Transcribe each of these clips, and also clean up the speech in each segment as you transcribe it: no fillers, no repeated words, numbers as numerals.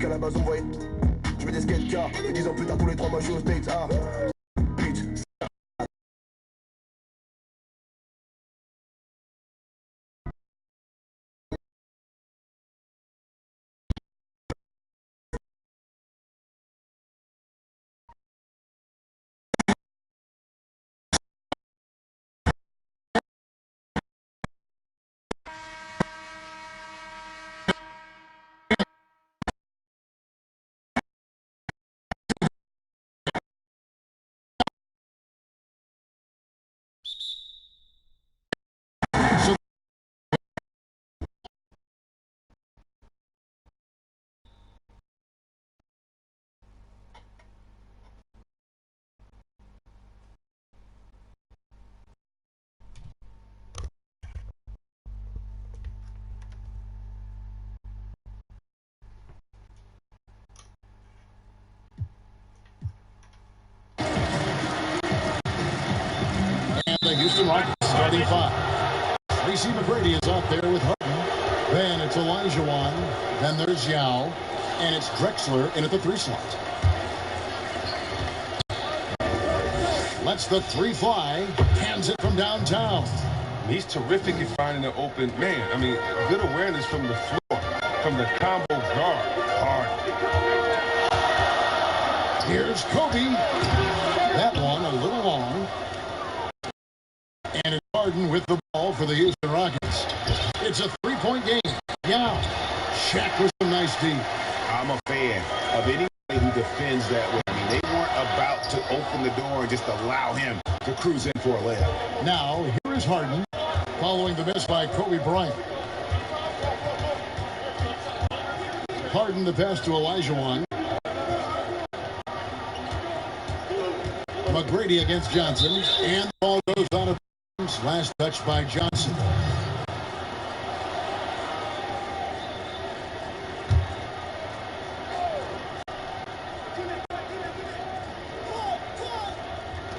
qu'à la base on voyait. Je mets des skate car, et 10 ans plus tard tous les 3 mois je suis au States. Ah, bitch. And the Houston Rockets starting five. Tracy McGrady is out there with Hutton. Then it's Elijah Wan. Then there's Yao. And it's Drexler in at the 3 slot. Lets the 3 fly. Hands it from downtown. He's terrific at finding an open man. I mean, good awareness from the floor, from the combo guard. Hard. Here's Kobe. That one a little long. And it's Harden with the ball for the Houston Rockets. It's a 3-point game. Yeah. Shaq with some nice D. I'm a fan of anybody who defends that way. I mean, they weren't about to open the door and just allow him to cruise in for a layup. Now, here is Harden, following the miss by Kobe Bryant. Harden the pass to Elijah Wan. McGrady against Johnson, and the ball goes out of bounds. Last touch by Johnson.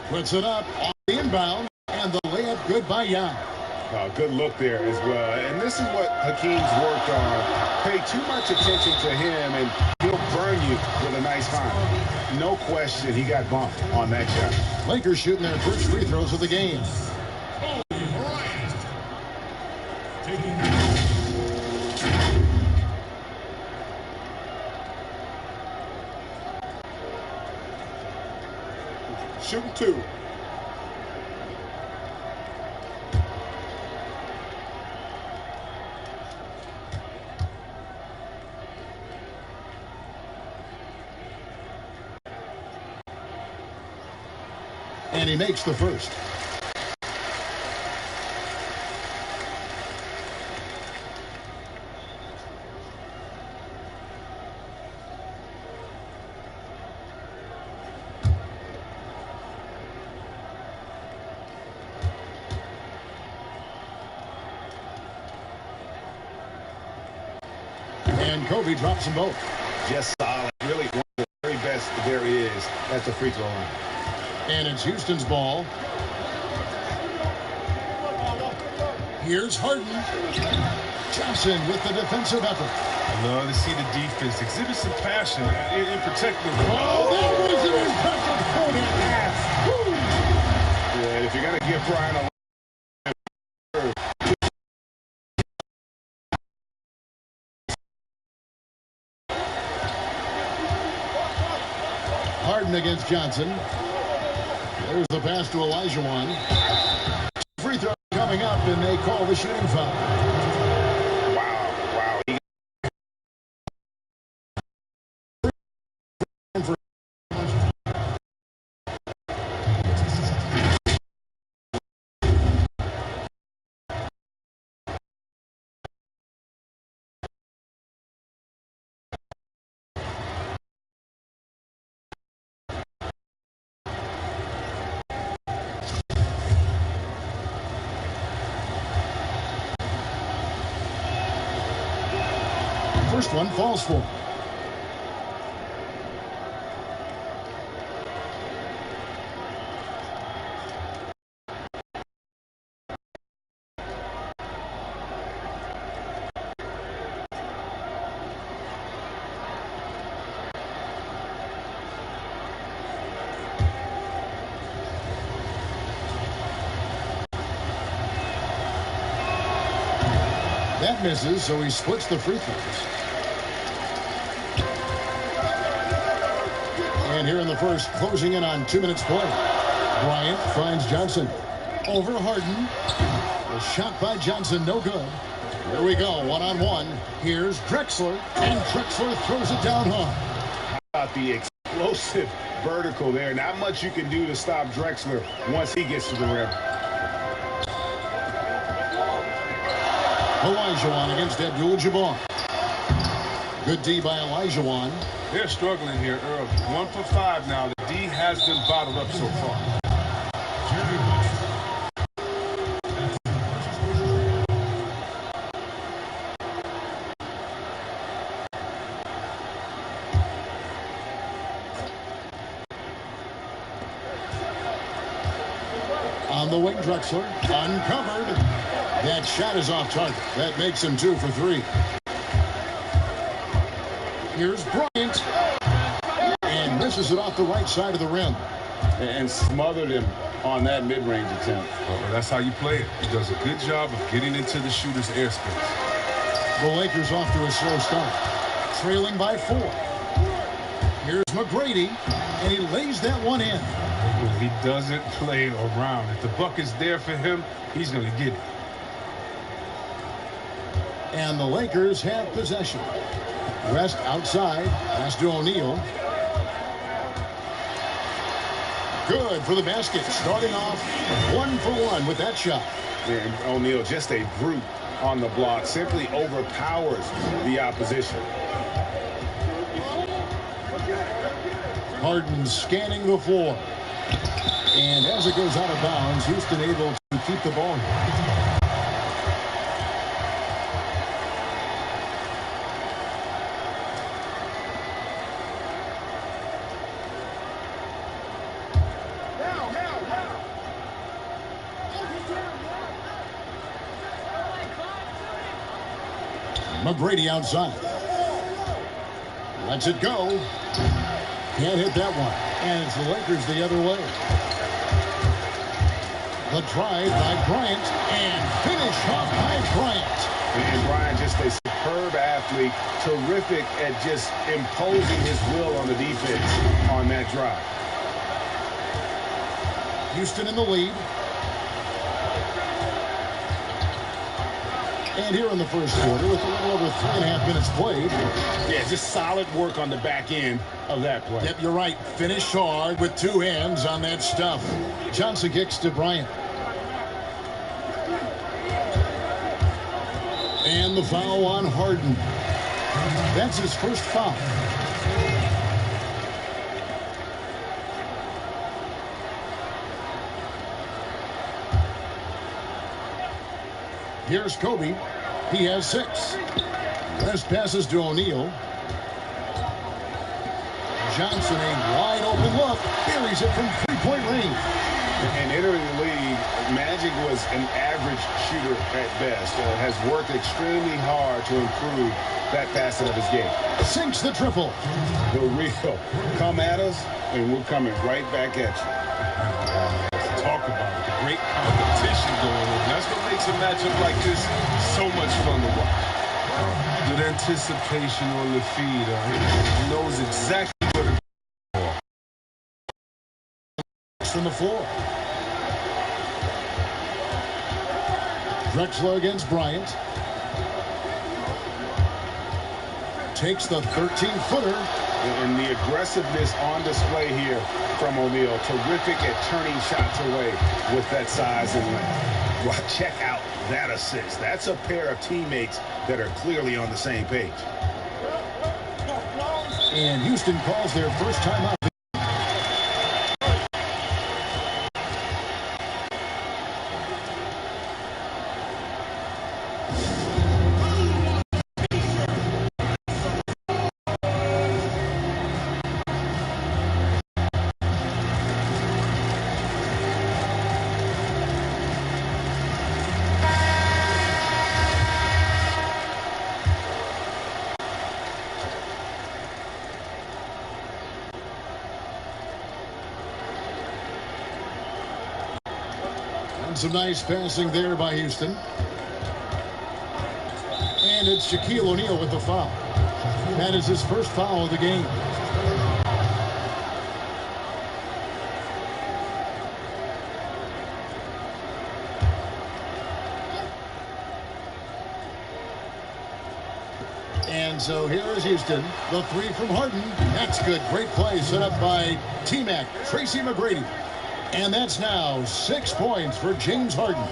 Puts it up on the inbound, and the layup good by Yao. Good look there as well. And this is what Hakeem's worked on. Pay too much attention to him, and he'll burn you with a nice time. No question, he got bumped on that shot. Lakers shooting their first free throws of the game. Shooting 2. And he makes the first. And Kobe drops them both. Just solid. Really one of the very best there is at the free throw line. And it's Houston's ball. Here's Harden. Johnson with the defensive effort. I love to see the defense exhibit some passion in protecting the ball. Oh, that was an impressive point pass. Yeah, if you're going to give Bryant a Harden against Johnson. There's the pass to Elijah Wan. Free throw coming up, and they call the shooting foul. Wow. First one falls for. That misses, so he splits the free throws. And here in the first, closing in on 2 minutes play. Bryant finds Johnson. Over Harden. The shot by Johnson, no good. Here we go, one-on-one. Here's Drexler, and Drexler throws it down hard. How about the explosive vertical there? Not much you can do to stop Drexler once he gets to the rim. Olajuwon against Abdul-Jabbar. Good D by Olajuwon. They're struggling here early. 1 for 5 now. The D has been bottled up so far. On the wing, Drexler, uncovered. That shot is off target. That makes him 2 for 3. Here's Bryant. And misses it off the right side of the rim. And smothered him on that mid-range attempt. Well, that's how you play it. He does a good job of getting into the shooter's airspace. The Lakers off to a slow start. Trailing by 4. Here's McGrady. And he lays that one in. He doesn't play around. If the buck is there for him, he's going to get it. And the Lakers have possession. West outside. Pass to O'Neal. Good for the basket. Starting off 1 for 1 with that shot. And O'Neal, just a brute on the block, simply overpowers the opposition. Harden scanning the floor. And as it goes out of bounds, Houston able to keep the ball. McGrady outside. Lets it go. Can't hit that one. And it's the Lakers the other way. The drive by Bryant. And finish off by Bryant. And Bryant, just a superb athlete. Terrific at just imposing his will on the defense on that drive. Houston in the lead. And here in the first quarter, with a little over 3.5 minutes played. Yeah, just solid work on the back end of that play. Yep, you're right. Finish hard with 2 hands on that stuff. Johnson kicks to Bryant. And the foul on Harden. That's his first foul. Here's Kobe. He has 6. West passes to O'Neal. Johnson, a wide open look. Buries it from 3-point range. And entering the league, Magic was an average shooter at best. Has worked extremely hard to improve that facet of his game. Sinks the triple. The real. Come at us, and we're coming right back at you. Talk about it. The great competition going on. That's what makes a matchup like this so much fun to watch. Good anticipation on the feed. He knows exactly where to go. From the floor. Drexler against Bryant. Takes the 13-footer. And the aggressiveness on display here from O'Neal. Terrific at turning shots away with that size and length. Well, check out that assist. That's a pair of teammates that are clearly on the same page. And Houston calls their first timeout. Some nice passing there by Houston. And it's Shaquille O'Neal with the foul. That is his first foul of the game. And so here is Houston. The three from Harden. That's good. Great play set up by T-Mac, Tracy McGrady. And that's now 6 points for James Harden.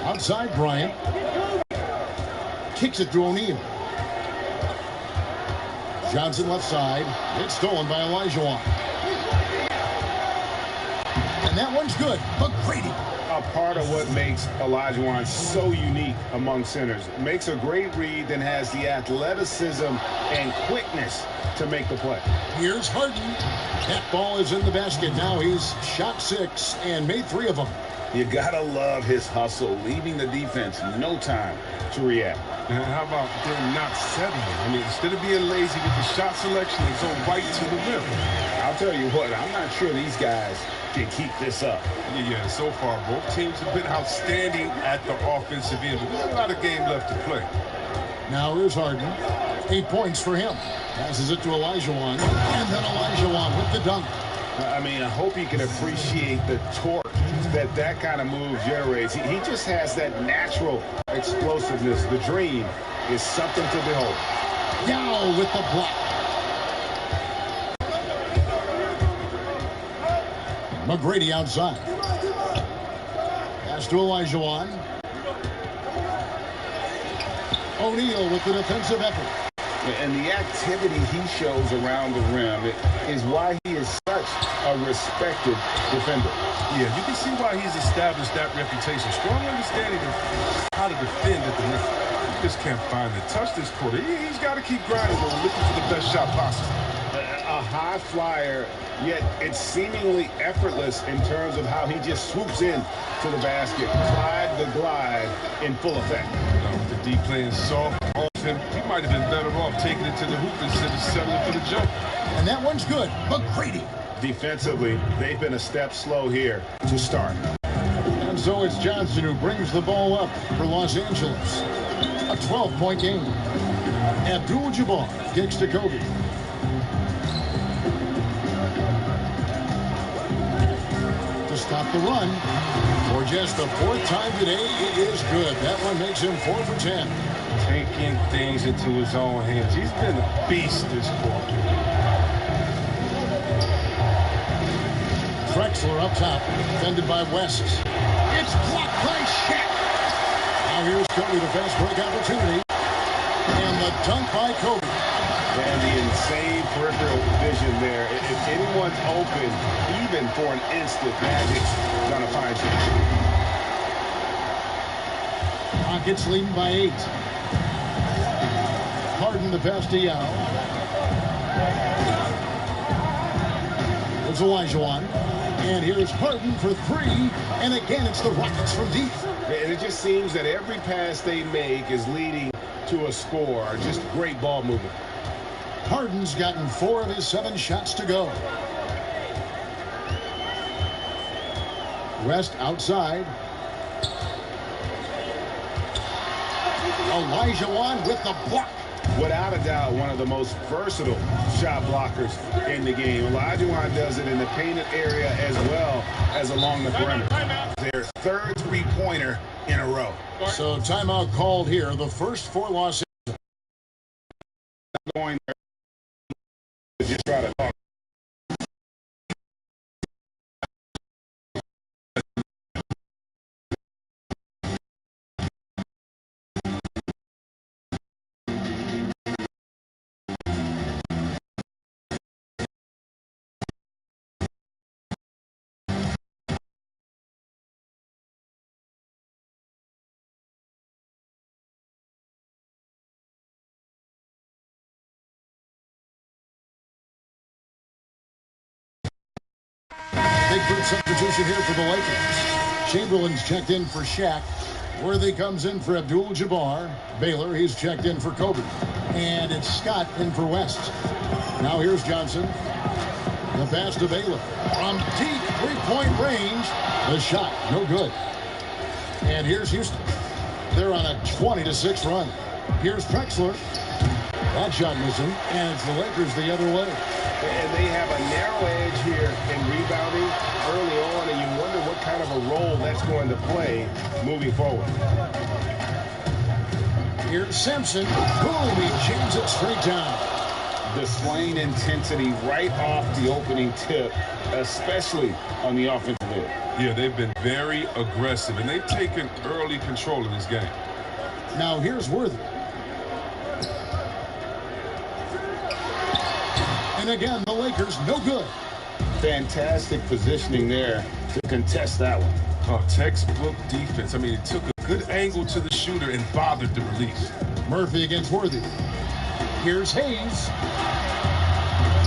Outside Bryant. Kicks it to O'Neal. Johnson left side. It's stolen by Olajuwon. And that one's good. McGrady. A part of what makes Olajuwon so unique among centers. Makes a great read, then has the athleticism and quickness to make the play. Here's Harden. That ball is in the basket. Now he's shot 6 and made 3 of them. You gotta love his hustle, leaving the defense no time to react. And how about them not settling? I mean, instead of being lazy with the shot selection, they go right to the rim. I'll tell you what, I'm not sure these guys can keep this up. Yeah, so far, both teams have been outstanding at the offensive end, but there's a lot of game left to play. Now here's Harden. 8 points for him. Passes it to Olajuwon. And then Olajuwon with the dunk. I mean, I hope you can appreciate the torque that kind of move generates. He just has that natural explosiveness. The dream is something to behold. Yao with the block. McGrady outside. Pass to Olajuwon. O'Neal with the defensive effort. And the activity he shows around the rim is why he is such a respected defender. Yeah, you can see why he's established that reputation. Strong understanding of how to defend at the rim. He just can't find the touch this quarter. He's got to keep grinding though, looking for the best shot possible. A high flyer, yet it's seemingly effortless in terms of how he just swoops in to the basket. Glide the glide in full effect. With the D playing soft off him, he might have been better off taking it to the hoop instead of settling for the jump. And that one's good. McGrady. Defensively, they've been a step slow here to start. And so it's Johnson who brings the ball up for Los Angeles. A 12-point game. Abdul-Jabbar kicks to Kobe. To stop the run. For just the 4th time today, it is good. That one makes him 4 for 10. Taking things into his own hands. He's been a beast this quarter. Drexler up top, defended by West. It's blocked by Shaq. Now here's Kobe, the fast break opportunity. And the dunk by Kobe. And the insane peripheral vision there. If anyone's open, even for an instant, Magic's gonna find you. Rockets leading by 8. Harden the pass to Yao. There's Olajuwon. And here's Harden for 3. And again, it's the Rockets from deep. And it just seems that every pass they make is leading to a score. Just great ball movement. Harden's gotten 4 of his 7 shots to go. West outside. Olajuwon with the block. Without a doubt, one of the most versatile shot blockers in the game. Olajuwon does it in the painted area as well as along the perimeter. Their 3rd three-pointer in a row. So timeout called here. The first for Los Angeles. Going there to just try to talk. Big boot substitution here for the Lakers. Chamberlain's checked in for Shaq. Worthy comes in for Abdul-Jabbar. Baylor, he's checked in for Kobe. And it's Scott in for West. Now here's Johnson. The pass to Baylor. From deep three-point range. The shot, no good. And here's Houston. They're on a 20-6 run. Here's Drexler. That shot missing, and it's the Lakers the other way. And they have a narrow edge here in rebounding early on, and you wonder what kind of a role that's going to play moving forward. Here's Sampson. Boom, he jams it straight down. Displaying intensity right off the opening tip, especially on the offensive end. Yeah, they've been very aggressive, and they've taken early control of this game. Now here's Worthy. And again, the Lakers no good. Fantastic positioning there to contest that one. Oh, textbook defense. I mean, it took a good angle to the shooter and bothered the release. Murphy against Worthy. Here's Hayes.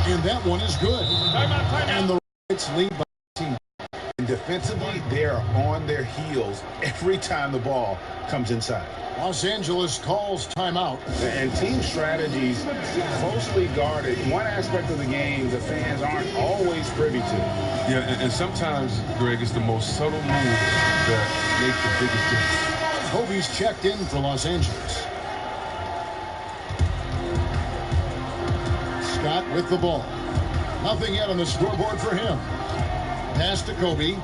And that one is good. And the Rockets lead by 18. And defensively, they are on their heels every time the ball comes inside. Los Angeles calls timeout. And team strategies closely guarded. One aspect of the game the fans aren't always privy to. Yeah, and sometimes, Greg, it's the most subtle moves that make the biggest difference. Kobe's checked in for Los Angeles. Scott with the ball. Nothing yet on the scoreboard for him. Pass to Kobe.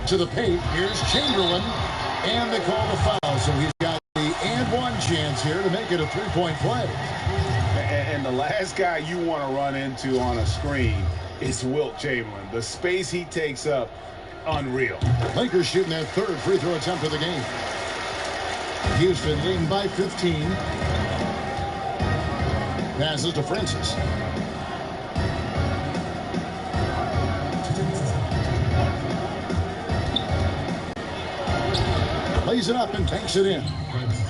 To the paint. Here's Chamberlain. And they call the foul. So he's got the and one chance here to make it a three-point play. And the last guy you want to run into on a screen is Wilt Chamberlain. The space he takes up, unreal. Lakers shooting their third free throw attempt of the game. Houston leading by 15. Passes to Francis. Lays it up and takes it in.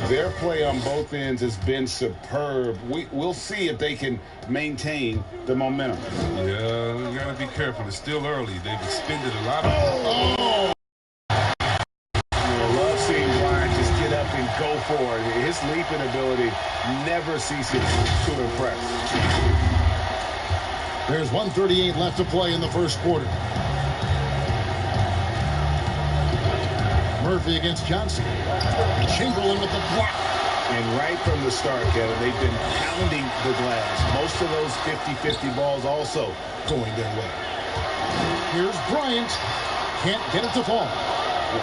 Their play on both ends has been superb. We'll see if they can maintain the momentum. Yeah, you got to be careful. It's still early. They've expended a lot of... I love seeing Bryant just get up and go for it. His leaping ability never ceases to impress. There's 1:38 left to play in the first quarter. Murphy against Johnson. Chamberlain with the block. And right from the start, Kevin, they've been pounding the glass. Most of those 50-50 balls also going their way. Here's Bryant. Can't get it to fall.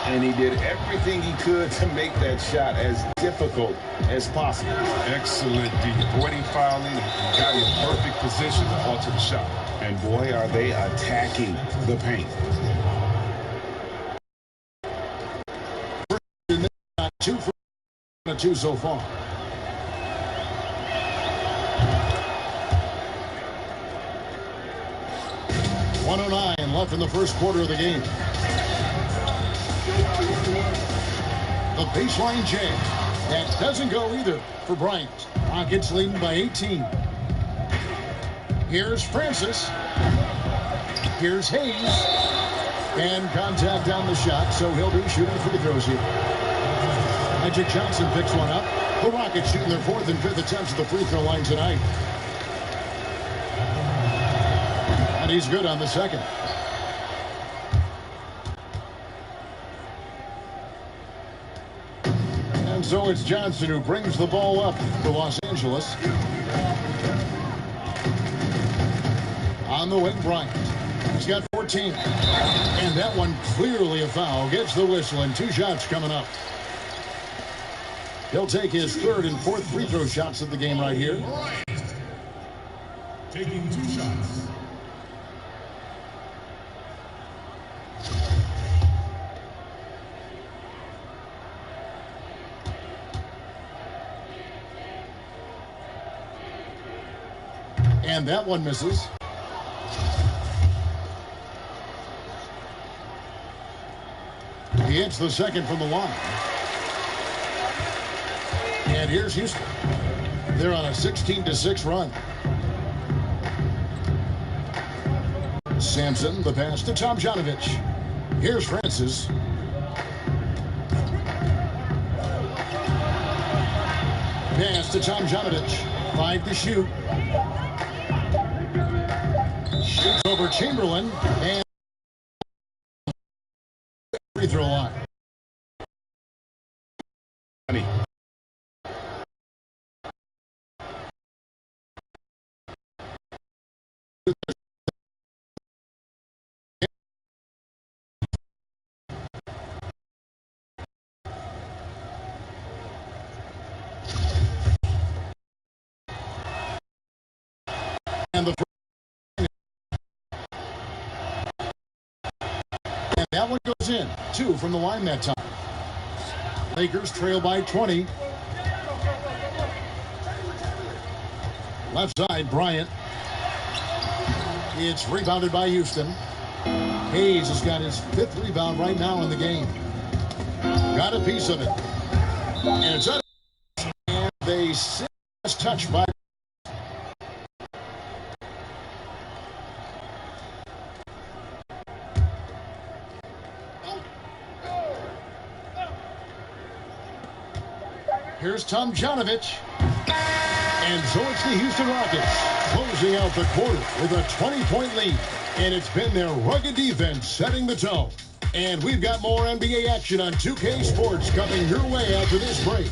And he did everything he could to make that shot as difficult as possible. Excellent D. Avoiding fouling and got in perfect position to alter the shot. And boy, are they attacking the paint. Two for two so far. .109 left in the first quarter of the game. The baseline jam. That doesn't go either for Bryant. Rockets leading by 18. Here's Francis. Here's Hayes. And contact on the shot, so he'll be shooting free throws here. Magic Johnson picks one up. The Rockets shooting their fourth and fifth attempts at the free throw line tonight. And he's good on the second. And so it's Johnson who brings the ball up to Los Angeles. On the wing, Bryant. He's got 14. And that one clearly a foul. Gets the whistle and two shots coming up. He'll take his third and fourth free throw shots of the game right here. Taking two shots. And that one misses. He hits the second from the line. And here's Houston. They're on a 16-6 run. Sampson, the pass to Tomjanovich. Here's Francis. Pass to Tomjanovich. 5 to shoot. Shoots over Chamberlain. And free throw line. And that one goes in. 2 from the line that time. Lakers trail by 20. Left side, Bryant. It's rebounded by Houston. Hayes has got his 5th rebound right now in the game. Got a piece of it. And it's up. And they sit touched by. Here's Tom Janovich. And so it's the Houston Rockets closing out the quarter with a 20-point lead. And it's been their rugged defense setting the tone. And we've got more NBA action on 2K Sports coming your way after this break.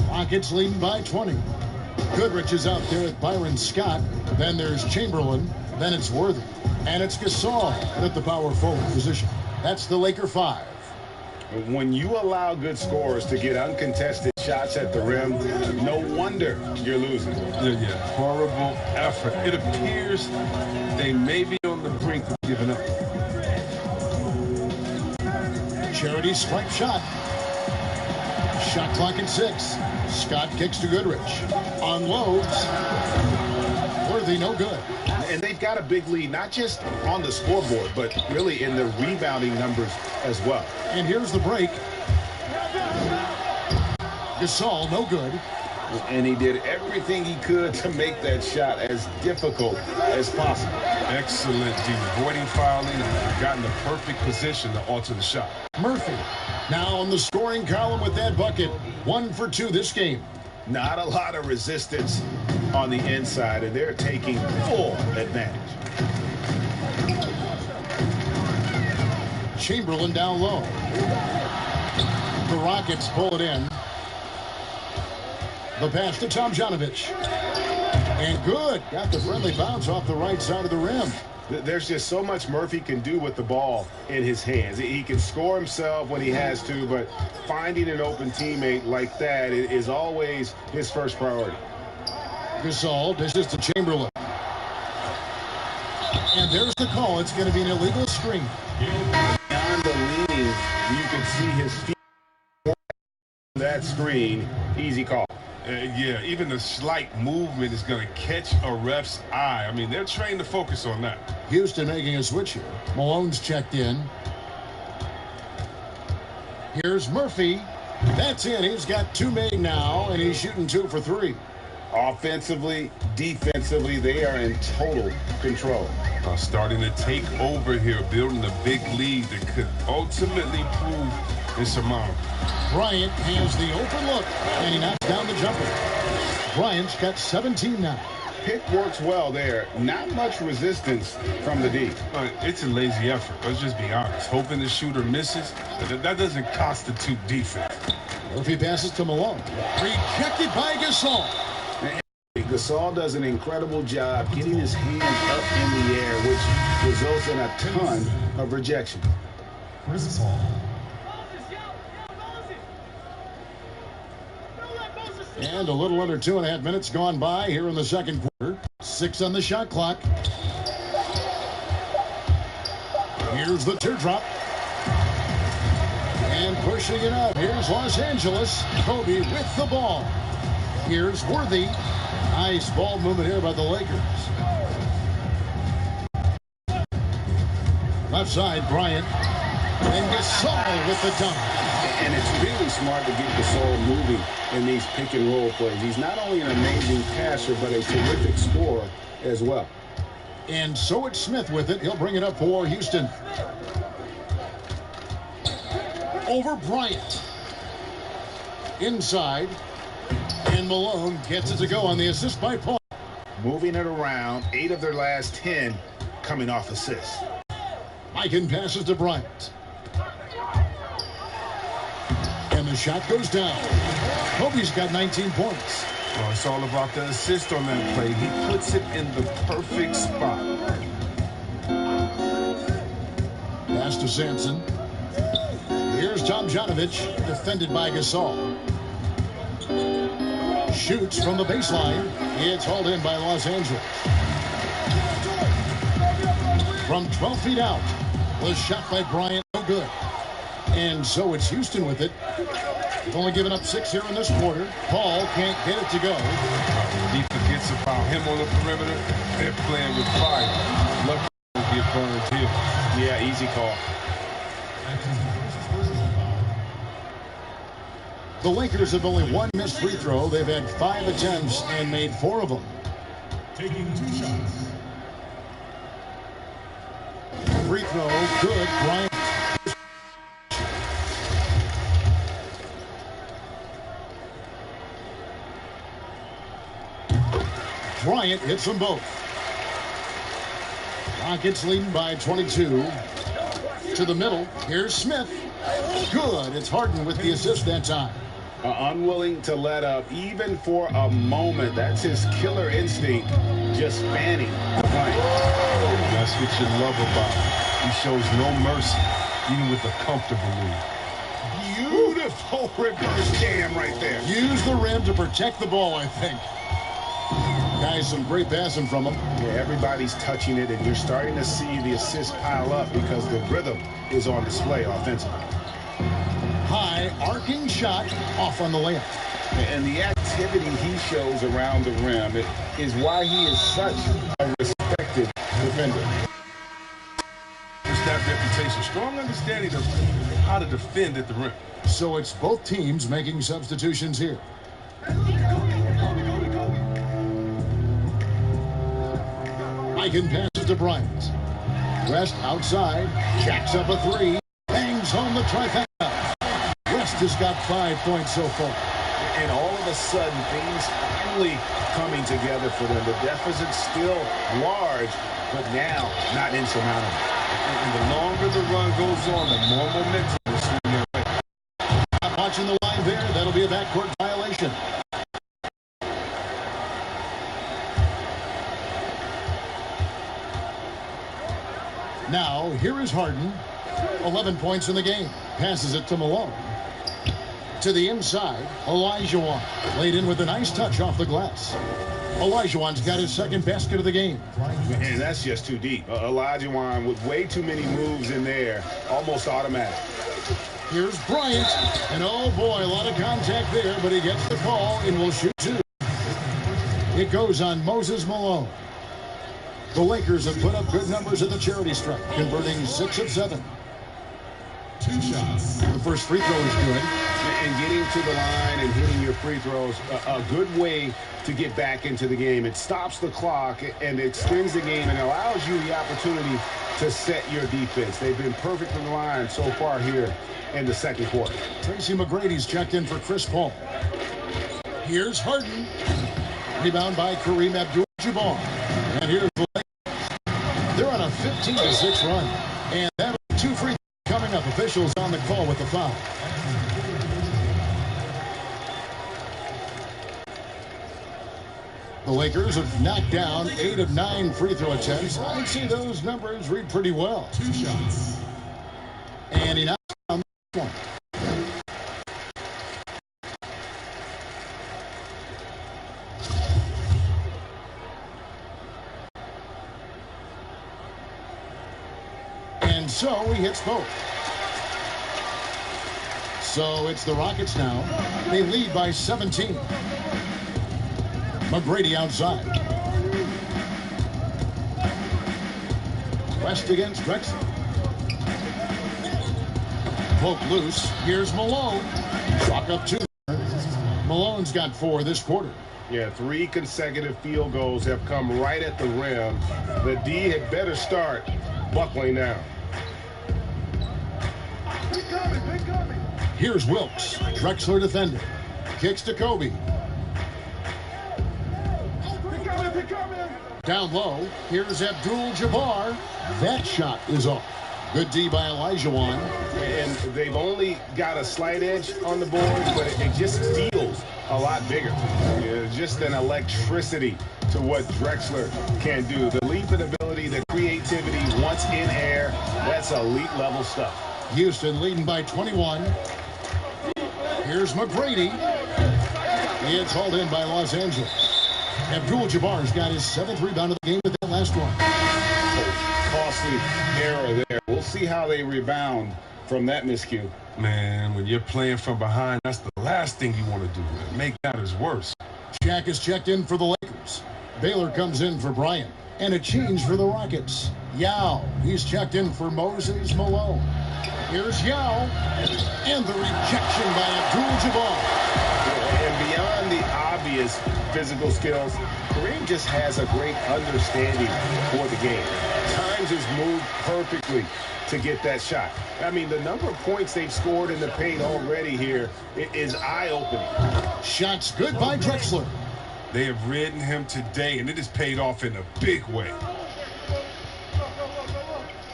Rockets leading by 20. Goodrich is out there with Byron Scott. Then there's Chamberlain. Then it's Worthy. And it's Gasol at the power forward position. That's the Laker 5. When you allow good scorers to get uncontested shots at the rim, no wonder you're losing. Yeah, horrible effort. It appears they may be on the brink of giving up. Charity strike shot. Shot clock at 6. Scott kicks to Goodrich. Unloads. Worthy, no good. And they've got a big lead, not just on the scoreboard, but really in the rebounding numbers as well. And here's the break. Gasol, no good. And he did everything he could to make that shot as difficult as possible. Excellent D. Avoiding fouling and got in the perfect position to alter the shot. Murphy now on the scoring column with that bucket. 1 for 2 this game. Not a lot of resistance on the inside, and they're taking full advantage. Chamberlain down low. The Rockets pull it in. The pass to Tom Janovich. And good. Got the friendly bounce off the right side of the rim. There's just so much Murphy can do with the ball in his hands. He can score himself when he has to, but finding an open teammate like that is always his first priority. Gasol dishes to Chamberlain. And there's the call. It's going to be an illegal screen. On the leaning, you can see his feet. That screen, easy call. Yeah, even the slight movement is going to catch a ref's eye. I mean, they're trained to focus on that. Houston making a switch here. Malone's checked in. Here's Murphy. That's in. He's got 2 made now, and he's shooting 2 for 3. Offensively, defensively, they are in total control. Starting to take over here, building a big lead that could ultimately prove insurmountable. Bryant has the open look, and he knocks down the jumper. Bryant's got 17 now. Pick works well there. Not much resistance from the D. It's a lazy effort. Let's just be honest. Hoping the shooter misses, that doesn't constitute defense. Murphy passes to Malone. Rejected by Gasol. Gasol does an incredible job getting his hands up in the air, which results in a ton of rejection. And a little under 2.5 minutes gone by here in the second quarter. 6 on the shot clock. Here's the teardrop. And pushing it up. Here's Los Angeles. Kobe with the ball. Here's Worthy. Nice ball movement here by the Lakers. Left side, Bryant. And Gasol with the dunk. And it's really smart to get Gasol moving in these pick and roll plays. He's not only an amazing passer, but a terrific scorer as well. And so it's Smith with it. He'll bring it up for Houston. Over Bryant. Inside. And Malone gets it to go on the assist by Paul. Moving it around, 8 of their last 10 coming off assists. Eichen passes to Bryant. And the shot goes down. Kobe's got 19 points. Oh, it's all about the assist on that play. He puts it in the perfect spot. Pass to Sampson. Here's Tomjanovich, defended by Gasol. Shoots from the baseline. It's hauled in by Los Angeles. From 12 feet out, was shot by Bryant, no good. And so it's Houston with it. They've only given up 6 here in this quarter. Paul can't get it to go. He forgets about him on the perimeter. They're playing with fire. Lucky to get burned here. Yeah, easy call. The Lakers have only 1 missed free throw. They've had 5 attempts and made 4 of them. Taking 2 shots. Free throw, good. Bryant. Bryant hits them both. Rockets leading by 22. To the middle. Here's Smith. Good. It's Harden with the assist that time. Unwilling to let up even for a moment. That's his killer instinct, just spanning the plane. That's what you love about him. He shows no mercy, even with a comfortable lead. Beautiful reverse jam right there. Use the rim to protect the ball, I think. Guys, some great passing from him. Yeah, everybody's touching it, and you're starting to see the assists pile up because the rhythm is on display offensively. High arcing shot off on the layup. And the activity he shows around the rim is why he is such a respected defender. It's that reputation. Strong understanding of how to defend at the rim. So it's both teams making substitutions here. Eichen passes to Bryant. West outside. Jacks up a 3. Bangs home the trifecta. West has got 5 points so far. And all of a sudden, things finally coming together for them. The deficit's still large, but now not insurmountable. And the longer the run goes on, the more momentum will swing their way. Not watching the line there. That'll be a backcourt violation. Now, here is Harden. 11 points in the game. Passes it to Malone. To the inside, Olajuwon. Laid in with a nice touch off the glass. Olajuwon's got his second basket of the game. And that's just too deep. Olajuwon with way too many moves in there. Almost automatic. Here's Bryant. And oh boy, a lot of contact there, but he gets the call and will shoot 2. It goes on Moses Malone. The Lakers have put up good numbers at the charity stripe, converting 6 of 7. 2 shots. The first free throw is good. And getting to the line and hitting your free throws, a good way to get back into the game. It stops the clock and extends the game and allows you the opportunity to set your defense. They've been perfect in the line so far here in the second quarter. Tracy McGrady's checked in for Chris Paul. Here's Harden. Rebound by Kareem Abdul-Jabbar. And here's the Lakers. They're on a 15-6 run. And that 2 free throws coming up. Officials on the call with the foul. The Lakers have knocked down 8 of 9 free throw attempts. I'd say those numbers read pretty well. 2 shots. And he knocks down one. And so he hits both. So it's the Rockets now. They lead by 17. McGrady outside. West against Drexler. poke loose. Here's Malone. Chalk up two. Malone's got 4 this quarter. Yeah, 3 consecutive field goals have come right at the rim. The D had better start buckling down. Here's Wilkes. Drexler defending. Kicks to Kobe. Down low. Here's Abdul-Jabbar. That shot is off. Good D by Olajuwon. And they've only got a slight edge on the board, but it just feels a lot bigger. Yeah, just an electricity to what Drexler can do. The leap and ability, the creativity once in air, that's elite level stuff. Houston leading by 21. Here's McGrady. It's hauled in by Los Angeles. Abdul-Jabbar's got his 7th rebound of the game with that last one. Costly error there. We'll see how they rebound from that miscue. Man, when you're playing from behind, that's the last thing you want to do. Make matters worse. Shaq is checked in for the Lakers. Baylor comes in for Bryant. And a change for the Rockets. Yao, he's checked in for Moses Malone. Here's Yao. And the rejection by Abdul-Jabbar. And beyond the obvious physical skills, Kareem just has a great understanding for the game. Times his move perfectly to get that shot. I mean, the number of points they've scored in the paint already here is eye-opening. Shots good by Drexler. They have ridden him today, and it has paid off in a big way.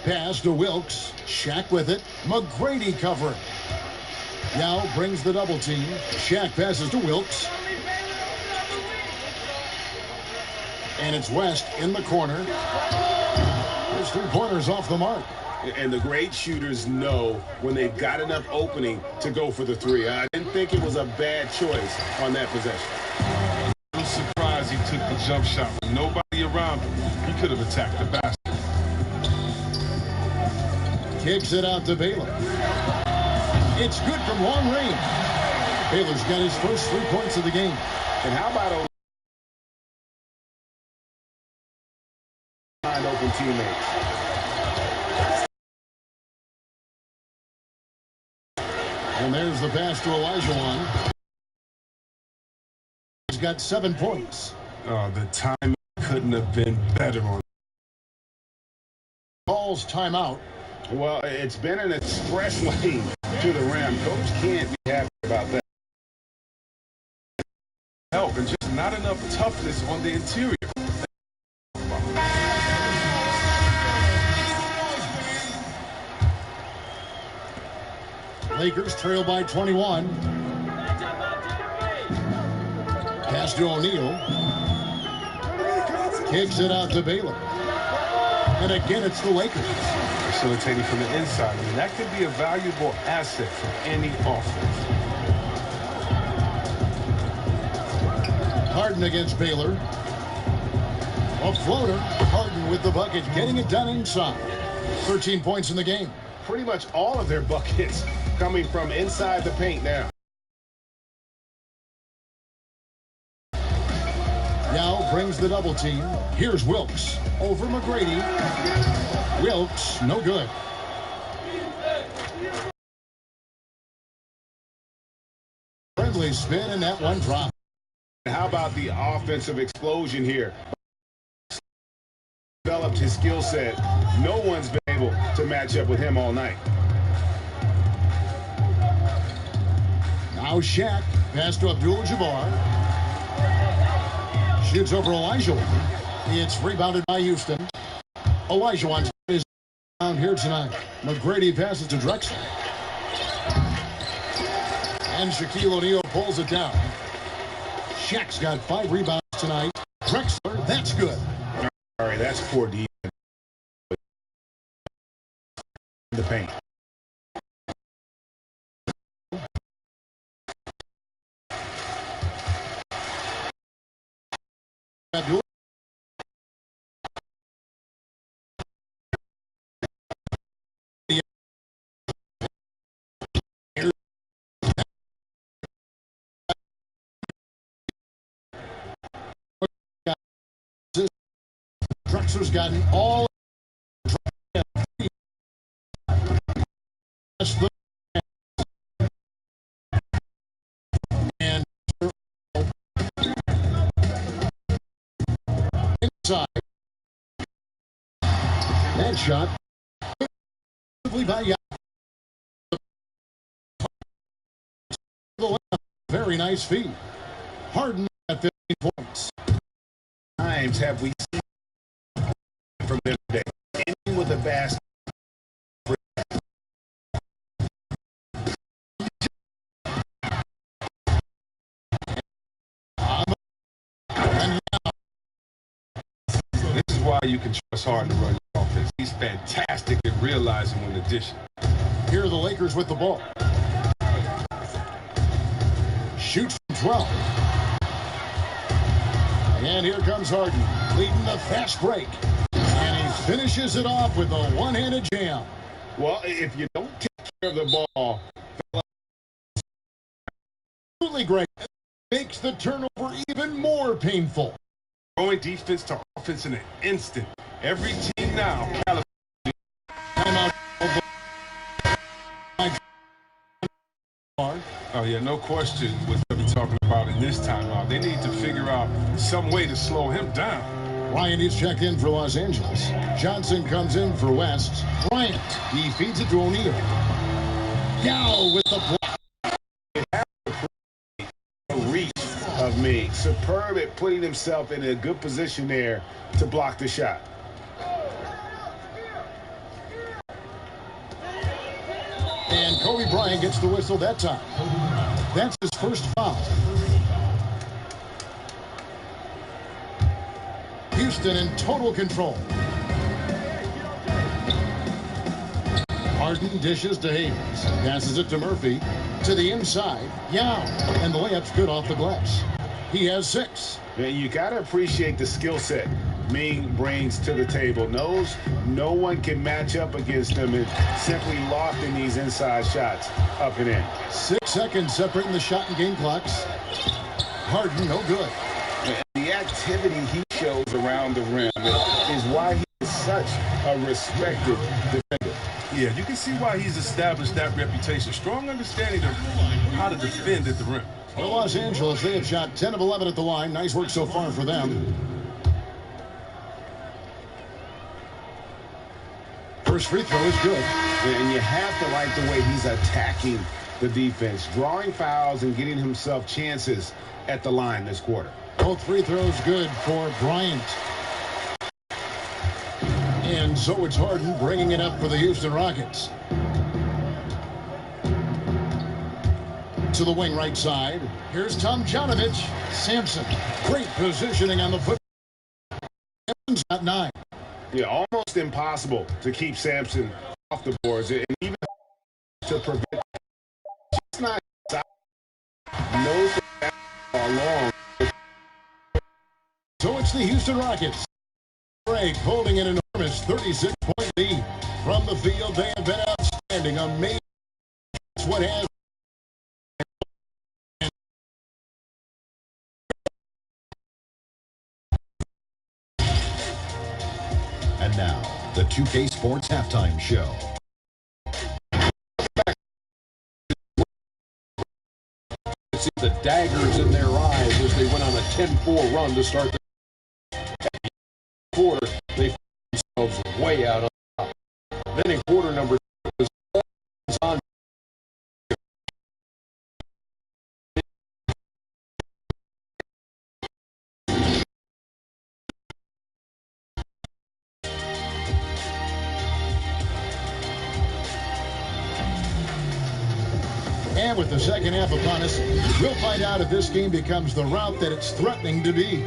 Pass to Wilkes. Shaq with it. McGrady covering. Yao brings the double team. Shaq passes to Wilkes. And it's West in the corner. There's 3 pointers off the mark. And the great shooters know when they've got enough opening to go for the 3. I didn't think it was a bad choice on that possession. I'm surprised he took the jump shot with nobody around him. He could have attacked the basket. Kicks it out to Baylor. It's good from long range. Baylor's got his first 3 points of the game. And how about open teammates? And there's the pass to Olajuwon. He's got 7 points. Oh, the timing couldn't have been better on. Calls timeout. Well, it's been an express lane to the rim. Coach can't be happy about that. Help, and just not enough toughness on the interior. Lakers trail by 21. Pass to O'Neal. Kicks it out to Baylor. And again, it's the Lakers. Facilitating from the inside. I mean, that could be a valuable asset for any offense. Harden against Baylor. A floater. Harden with the bucket, getting it done inside. 13 points in the game. Pretty much all of their buckets coming from inside the paint now. Yao brings the double team. Here's Wilkes over McGrady. Wilkes, no good. Friendly spin, and that one dropped. How about the offensive explosion here? Developed his skill set. No one's been able to match up with him all night. Now Shaq, pass to Abdul-Jabbar. Shoots over Olajuwon. It's rebounded by Houston. Olajuwon is down here tonight. McGrady passes to Drexler. And Shaquille O'Neal pulls it down. Shaq's got 5 rebounds tonight. Drexler, that's good. All right, that's poor defense. The paint. Drexler's gotten all. side. That shot by Yao. Very nice feed. Harden at 15 points. Times have we seen from them today? Ending with a basket. This is why you can trust Harden to run your offense. He's fantastic at realizing when to dish it. Here are the Lakers with the ball. Shoots from 12. And here comes Harden, leading the fast break. And he finishes it off with a one-handed jam. Well, if you don't take care of the ball, Absolutely great. Makes the turnover even more painful. Going defense to offense in an instant. Every team now, Timeout. oh yeah, no question what they'll be talking about in this timeout. They need to figure out some way to slow him down. Bryant is checked in for Los Angeles. Johnson comes in for West. Bryant, he feeds it to O'Neal. Yao with the block. reach of me. Superb at putting himself in a good position there to block the shot. And Kobe Bryant gets the whistle that time. That's his first foul. Houston in total control. Harden dishes to Hayes. Passes it to Murphy. To the inside. Yao. And the layup's good off the glass. He has 6. And you got to appreciate the skill set Ming brings to the table. Knows no one can match up against him and simply locked in these inside shots up and in. 6 seconds separating the shot and game clocks. Harden, no good. And the activity he shows around the rim is why he is such a respected defender. Yeah, you can see why he's established that reputation. Strong understanding of how to defend at the rim. For Los Angeles, they have shot 10 of 11 at the line. Nice work so far for them. First free throw is good. And you have to like the way he's attacking the defense, drawing fouls and getting himself chances at the line this quarter. Both free throws good for Bryant. And so it's Harden bringing it up for the Houston Rockets. To the wing right side. Here's Tomjanovich. Sampson. Great positioning on the foot. Evans at 9. Yeah, almost impossible to keep Sampson off the boards, and even to prevent. Just not knows the long. So it's the Houston Rockets. Break holding an enormous 36-point lead. From the field, they have been outstanding. Amazing. That's what has. And now, the 2K Sports Halftime Show. See the daggers in their eyes as they went on a 10-4 run to start the quarter. They found themselves way out on top. Then in quarter number 2, was on. And with the second half upon us, we'll find out if this game becomes the route that it's threatening to be.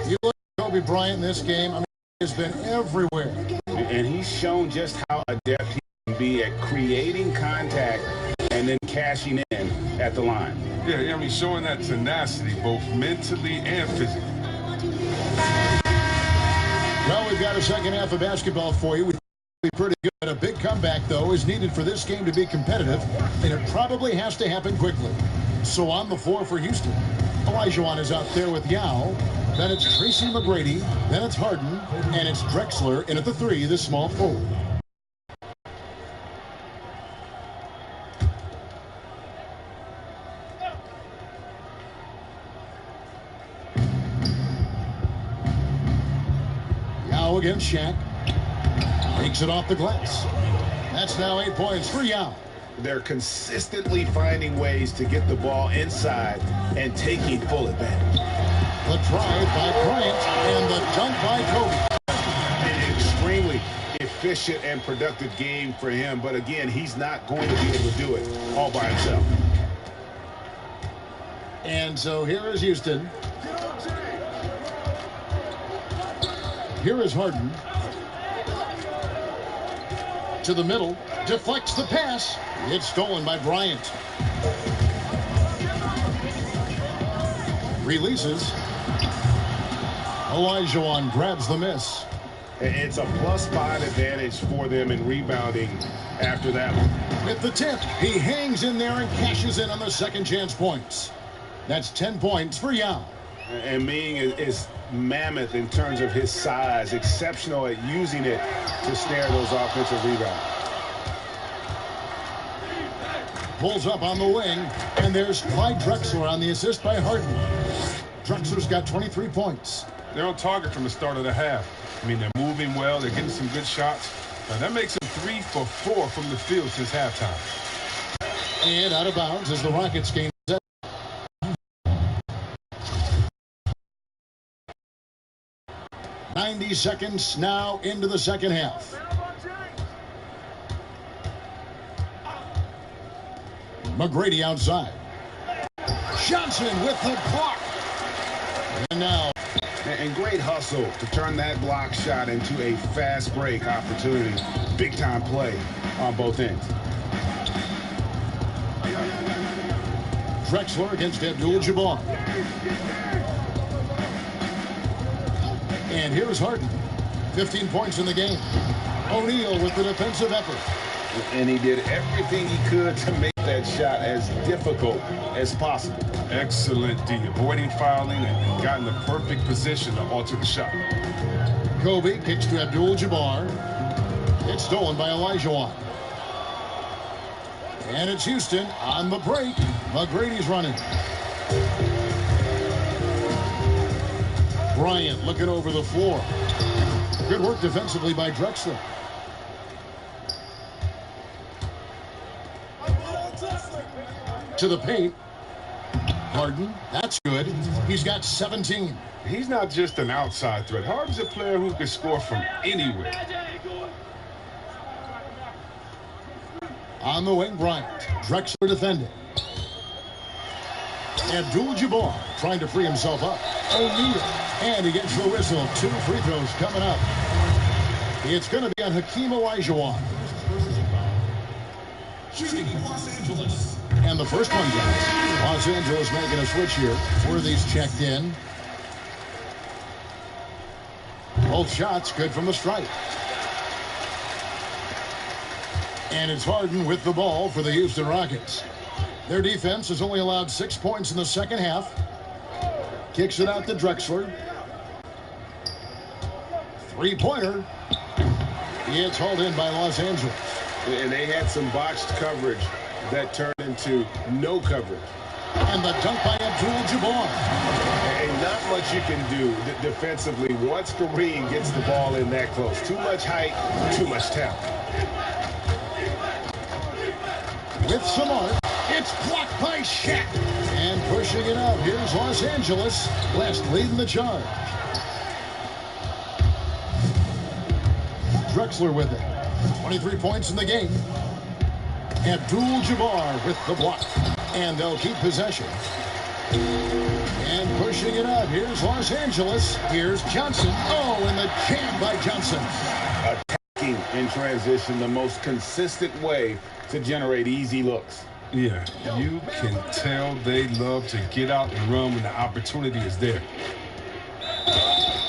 You look at Kobe Bryant in this game, I mean, he's been everywhere. And he's shown just how adept he can be at creating contact and then cashing in at the line. Yeah, I mean, showing that tenacity both mentally and physically. Well, we've got a second half of basketball for you. Pretty good. A big comeback, though, is needed for this game to be competitive, and it probably has to happen quickly. So on the floor for Houston, Olajuwon is out there with Yao. Then it's Tracy McGrady. Then it's Harden. And it's Drexler in at the 3, the small forward. Now against Shaq. Takes it off the glass. That's now 8 points. 3 out. They're consistently finding ways to get the ball inside and taking full advantage. The drive by Bryant and the dunk by Kobe. An extremely efficient and productive game for him, but again, he's not going to be able to do it all by himself. And so here is Houston. Here is Harden. To the middle, deflects the pass. It's stolen by Bryant. Releases. Olajuwon grabs the miss. It's a +5 advantage for them in rebounding after that one. With the tip, he hangs in there and cashes in on the second chance points. That's 10 points for Yao. And Ming is mammoth in terms of his size, exceptional at using it to snare those offensive rebounds. Pulls up on the wing, and there's Clyde Drexler on the assist by Harden. Drexler's got 23 points. They're on target from the start of the half. I mean, they're moving well. They're getting some good shots. Now, that makes them 3 for 4 from the field since halftime. And out of bounds as the Rockets gain 7. "90 seconds now into the second half. McGrady outside. Johnson with the block. And now. And great hustle to turn that block shot into a fast break opportunity. Big time play on both ends. Drexler against Abdul-Jabbar. And here's Harden. 15 points in the game. O'Neal with the defensive effort. And he did everything he could to make that shot as difficult as possible. Excellent D, avoiding fouling and got in the perfect position to alter the shot. Kobe kicks to Abdul-Jabbar. It's stolen by Olajuwon. And it's Houston on the break. McGrady's running. Bryant looking over the floor. Good work defensively by Drexler. To the paint. Harden, that's good. He's got 17. He's not just an outside threat. Harden's a player who can score from anywhere. On the wing, Bryant. Drexler defending. Abdul-Jabbar trying to free himself up. O'Neal. And he gets the whistle. 2 free throws coming up. It's going to be on Hakeem Olajuwon. And the first one goes. Los Angeles making a switch here. Worthy's checked in. Both shots good from the stripe. And it's Harden with the ball for the Houston Rockets. Their defense has only allowed 6 points in the second half. Kicks it out to Drexler. Three-pointer. It's hauled in by Los Angeles. And they had some botched coverage that turned into no coverage. And the dunk by Abdul-Jabbar. And not much you can do defensively once Kareem gets the ball in that close. Too much height, too much talent. With some art, it's blocked by Shaq. And pushing it up, here's Los Angeles. West leading the charge. Drexler with it. 23 points in the game. Abdul-Jabbar with the block. And they'll keep possession. And pushing it up, here's Los Angeles. Here's Johnson. Oh, and the jam by Johnson. Attacking in transition, the most consistent way to generate easy looks. Yeah, you can tell they love to get out and run when the opportunity is there.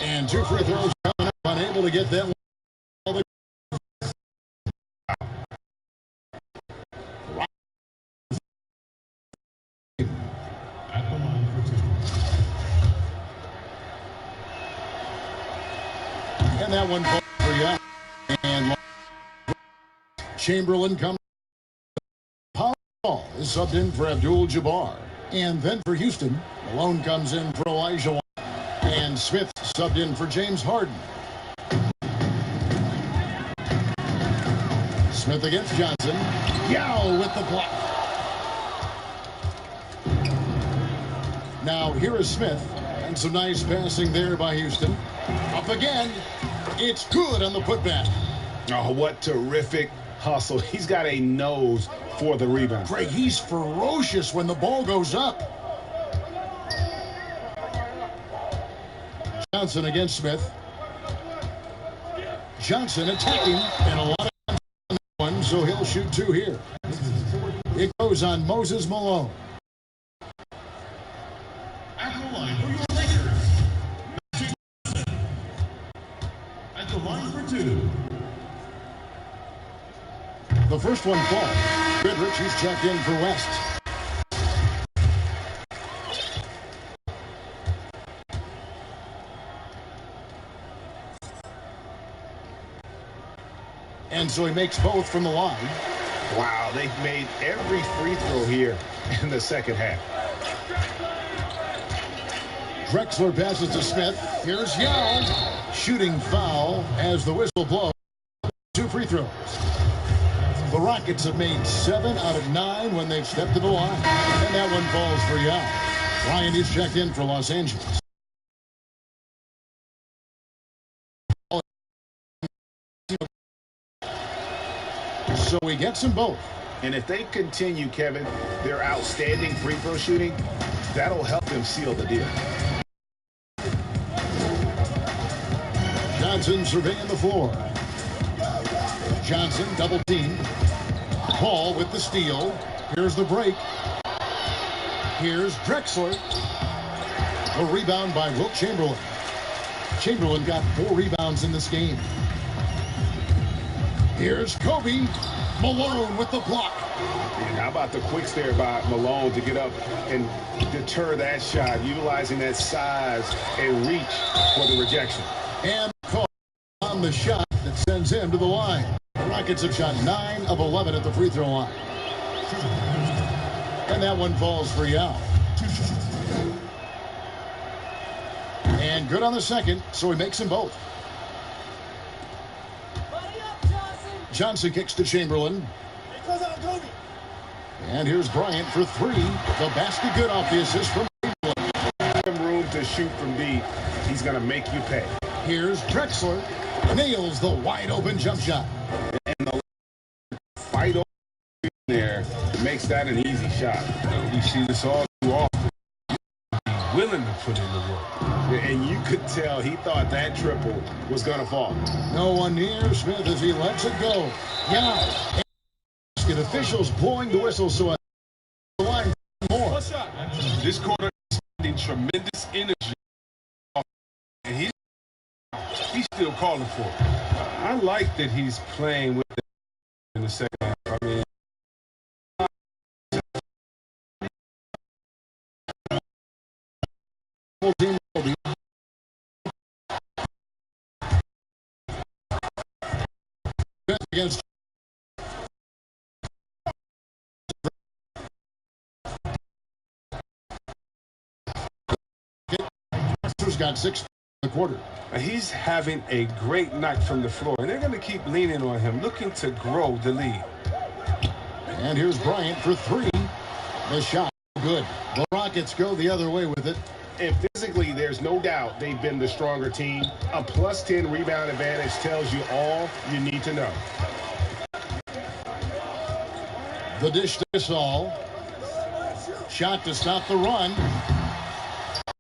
And 2 free throws coming up, unable to get that one. And that one for you. And Chamberlain comes. Paul is subbed in for Abdul-Jabbar. And then for Houston, Malone comes in for Olajuwon. And Smith subbed in for James Harden. Smith against Johnson. Yao with the block. Now here is Smith. And some nice passing there by Houston. Up again. It's good on the putback. Oh, what terrific hustle. He's got a nose for the rebound. Greg, he's ferocious when the ball goes up. Johnson against Smith. Johnson attacking, and a lot of one, so he'll shoot 2 here. It goes on Moses Malone. At the line for your Lakers, at the line for 2. The first one falls. Goodrich, he's checked in for West. And so he makes both from the line. Wow, they've made every free throw here in the second half. Drexler passes to Smith. Here's Yao. Shooting foul as the whistle blows. 2 free throws. The Rockets have made 7 out of 9 when they've stepped to the line. And that one falls for Yao. Bryant is checked in for Los Angeles. So he gets them both. And if they continue, Kevin, their outstanding free throw shooting, that'll help them seal the deal. Johnson surveying the floor. Johnson double team. Paul with the steal. Here's the break. Here's Drexler. A rebound by Wilt Chamberlain. Chamberlain got 4 rebounds in this game. Here's Kobe. Malone with the block. And how about the quicks there by Malone to get up and deter that shot, utilizing that size and reach for the rejection. And caught on the shot that sends him to the line. The Rockets have shot 9 of 11 at the free throw line. And that one falls for Yao. And good on the second, so he makes them both. Johnson kicks to Chamberlain. And here's Bryant for 3. The basket good off the assist from Chamberlain. Room to shoot from deep. He's going to make you pay. Here's Drexler. Nails the wide open jump shot. And the fight over there makes that an easy shot. We see this all too often. He's willing to put in the work. And you could tell he thought that triple was going to fall. No one near Smith as he lets it go. Yeah. And officials blowing the whistle, so the line more. This quarter is spending tremendous energy. And he's still calling for it. I like that he's playing with it in the second half. I mean, against got 6 in the quarter. he's having a great night from the floor, and they're going to keep leaning on him, looking to grow the lead. And here's Bryant for 3. The shot good. The Rockets go the other way with it. And physically, there's no doubt they've been the stronger team. A +10 rebound advantage tells you all you need to know. The dish to Gasol. Shot to stop the run.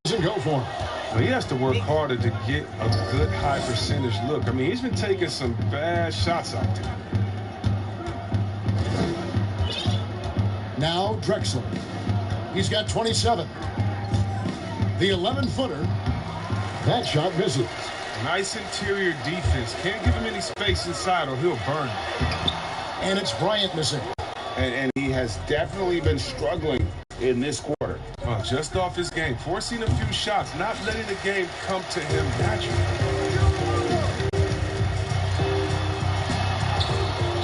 Doesn't go for him. Well, he has to work harder to get a good high percentage look. I mean, he's been taking some bad shots out there. Now Drexler. He's got 27. The 11-footer. That shot misses. Nice interior defense. Can't give him any space inside or he'll burn him. And it's Bryant missing. And he has definitely been struggling in this quarter. Well, just off his game, forcing a few shots, not letting the game come to him naturally.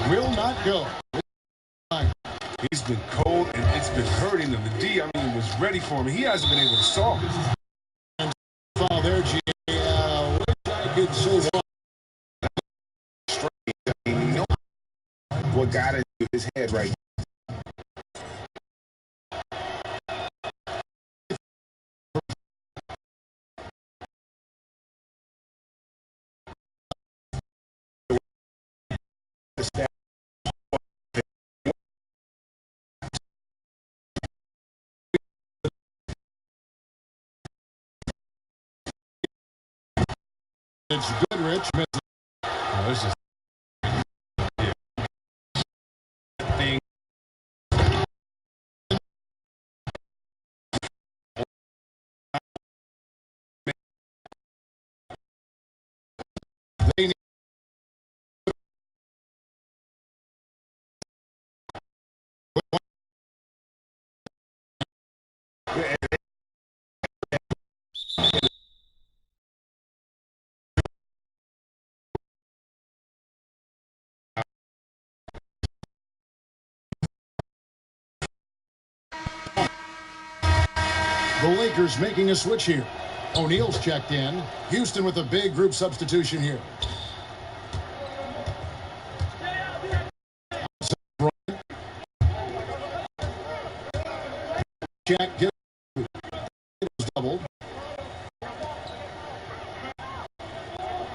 Will not go. He's been cold, and it's been hurting him. The D, I mean, was ready for him. He hasn't been able to solve it. And foul there, G. Wish I could say that. got into his head right. It's Goodrich. Oh, this is thing. They need the Lakers making a switch here. O'Neal's checked in. Houston with a big group substitution here. Jack gets doubled.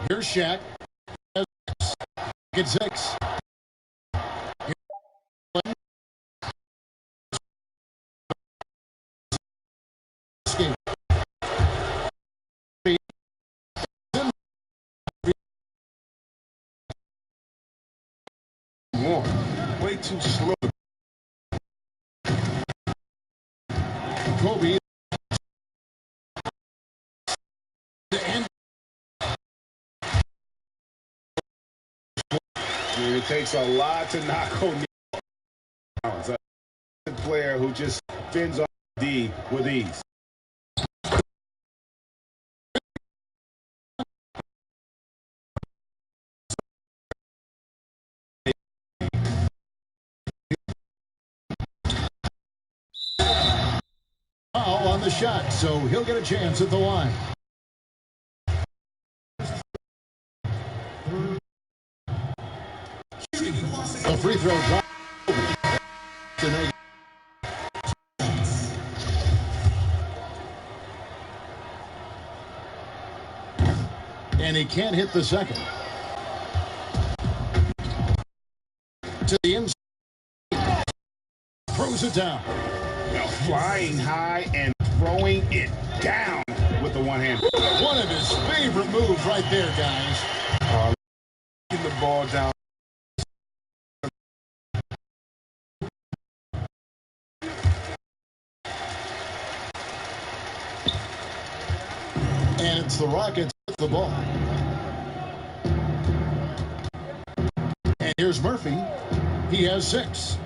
Here's Shaq. Get 6. More. Way too slow. Kobe. I mean, it takes a lot to knock O'Neal. A player who just fends off D with ease. Foul on the shot, so he'll get a chance at the line. The free throw drop. And he can't hit the second. To the inside. Throws it down. Now flying high and throwing it down with the one hand. One of his favorite moves right there, guys. Getting the ball down. And it's the Rockets with the ball. And here's Murphy. He has 6.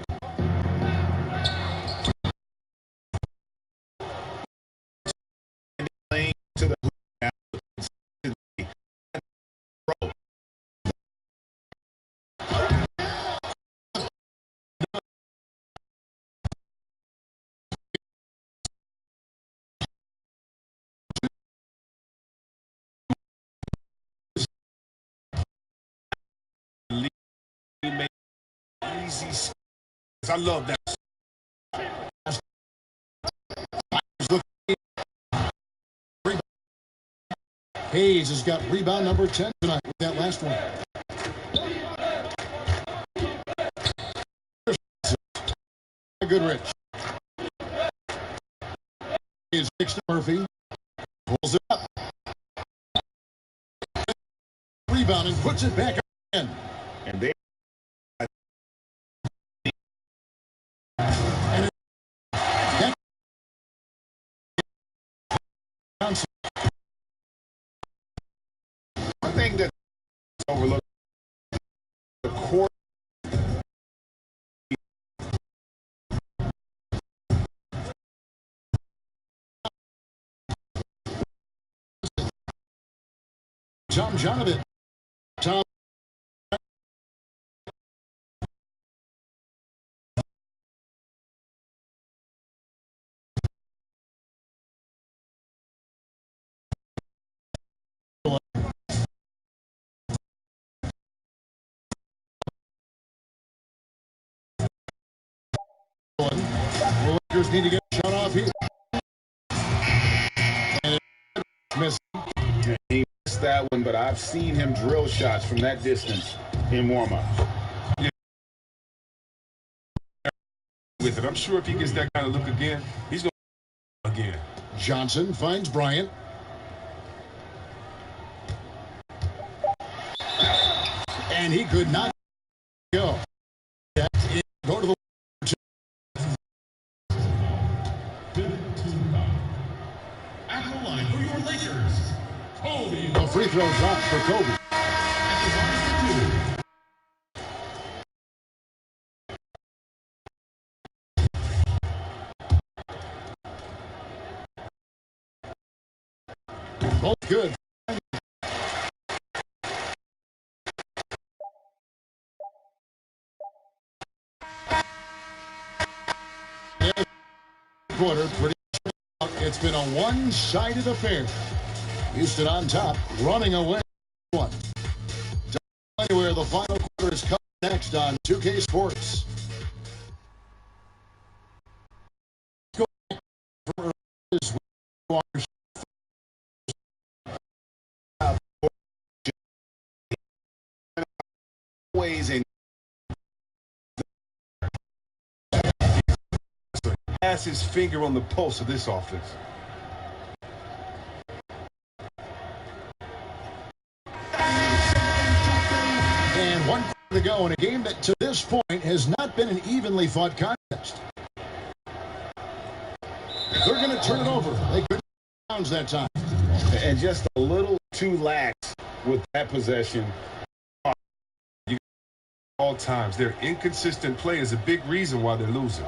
To the Easy. I love that. Hayes has got rebound number 10 tonight with that last one. Goodrich. Is fixed to Murphy. Pulls it up. Rebound and puts it back in. and they one thing that's overlooked, the court. Tom Jonathan. Tom The Lakers need to get a shot off here. And missed. He missed that one, but I've seen him drill shots from that distance in warm-up. Yeah. With it, I'm sure if he gets that kind of look again, he's going to again. Johnson finds Bryant. And he could not go. Go to the At the line for your Lakers, Kobe. a free throw drop for Kobe. Both good. Quarter, pretty. It's been a one-sided affair. Houston on top, running away. One. Anywhere, the final quarter is coming next on 2K Sports. Ways in Has his finger on the pulse of this offense. And 1 quarter to go in a game that to this point has not been an evenly fought contest. They're going to turn it over. They couldn't bounce that time. and just a little too lax with that possession. All times, their inconsistent play is a big reason why they're losing.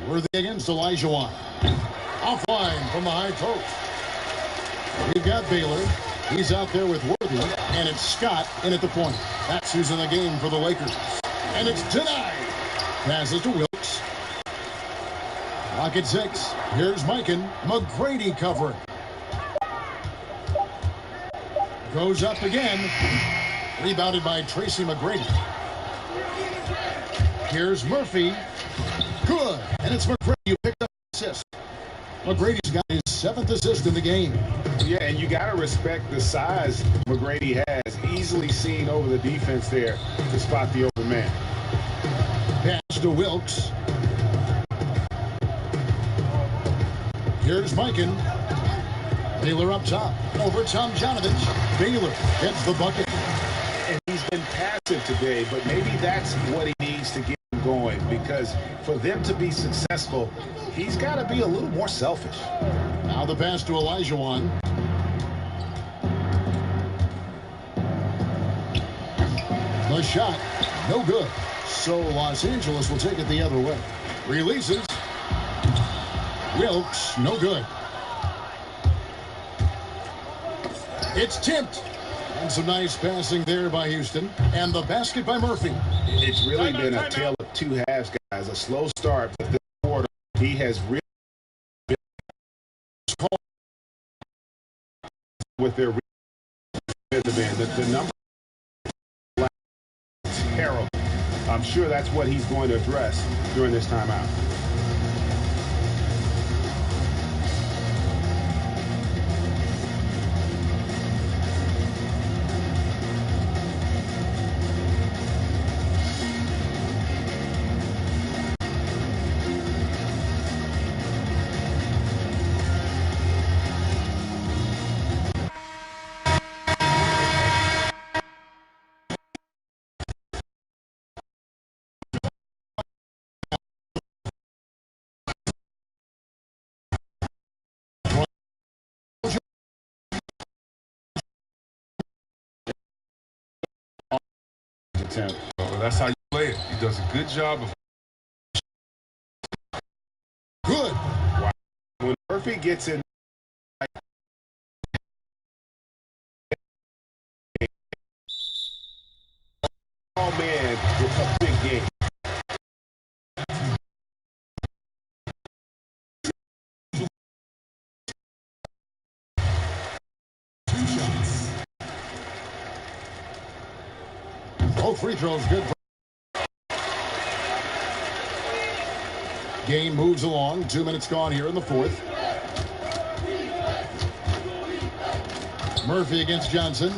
Worthy against Elijah Wan. Offline from the high post. We've got Baylor. He's out there with Worthy, and it's Scott in at the point. That's who's in the game for the Lakers. And it's denied. Passes to Wilkes. Rocket 6. Here's Mikan. McGrady covering. Goes up again. Rebounded by Tracy McGrady. Here's Murphy. Good. And it's McGrady who picked up the assist. McGrady's got his 7th assist in the game. Yeah, and you got to respect the size McGrady has. Easily seen over the defense there to spot the open man. Pass to Wilkes. Here's Mikan. Baylor up top. Over Tomjanovich. Baylor gets the bucket. And he's been passive today, but maybe that's what he needs to get him going, because for them to be successful, he's got to be a little more selfish. Now the pass to Elijah Wan. The shot, no good. So Los Angeles will take it the other way. Releases. Wilkes, no good. It's tipped. And some nice passing there by Houston. And the basket by Murphy. It's really been a tale of two halves, guys. A slow start, but this quarter, he has really been with their the number terrible. I'm sure that's what he's going to address during this timeout. Well, that's how you play it. He does a good job of. Good. Wow. When Murphy gets in, oh man, with a big game. Both free throws good. Game moves along. 2 minutes gone here in the fourth. Murphy against Johnson.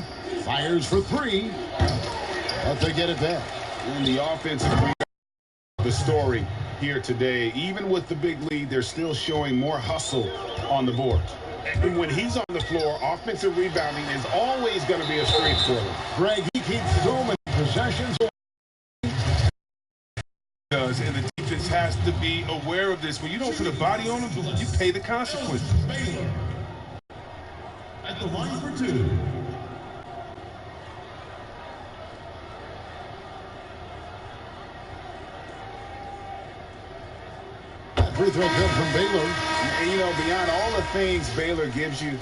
Fires for three. But they get it back. And the offensive the story here today. Even with the big lead, they're still showing more hustle on the board. And when he's on the floor, offensive rebounding is always going to be a strength for him. Greg, he keeps so many possessions. Does, and the defense has to be aware of this. When you don't put a body on them, you pay the consequences. At the line for two. Free throw good from Baylor. And, you know, beyond all the things Baylor gives you,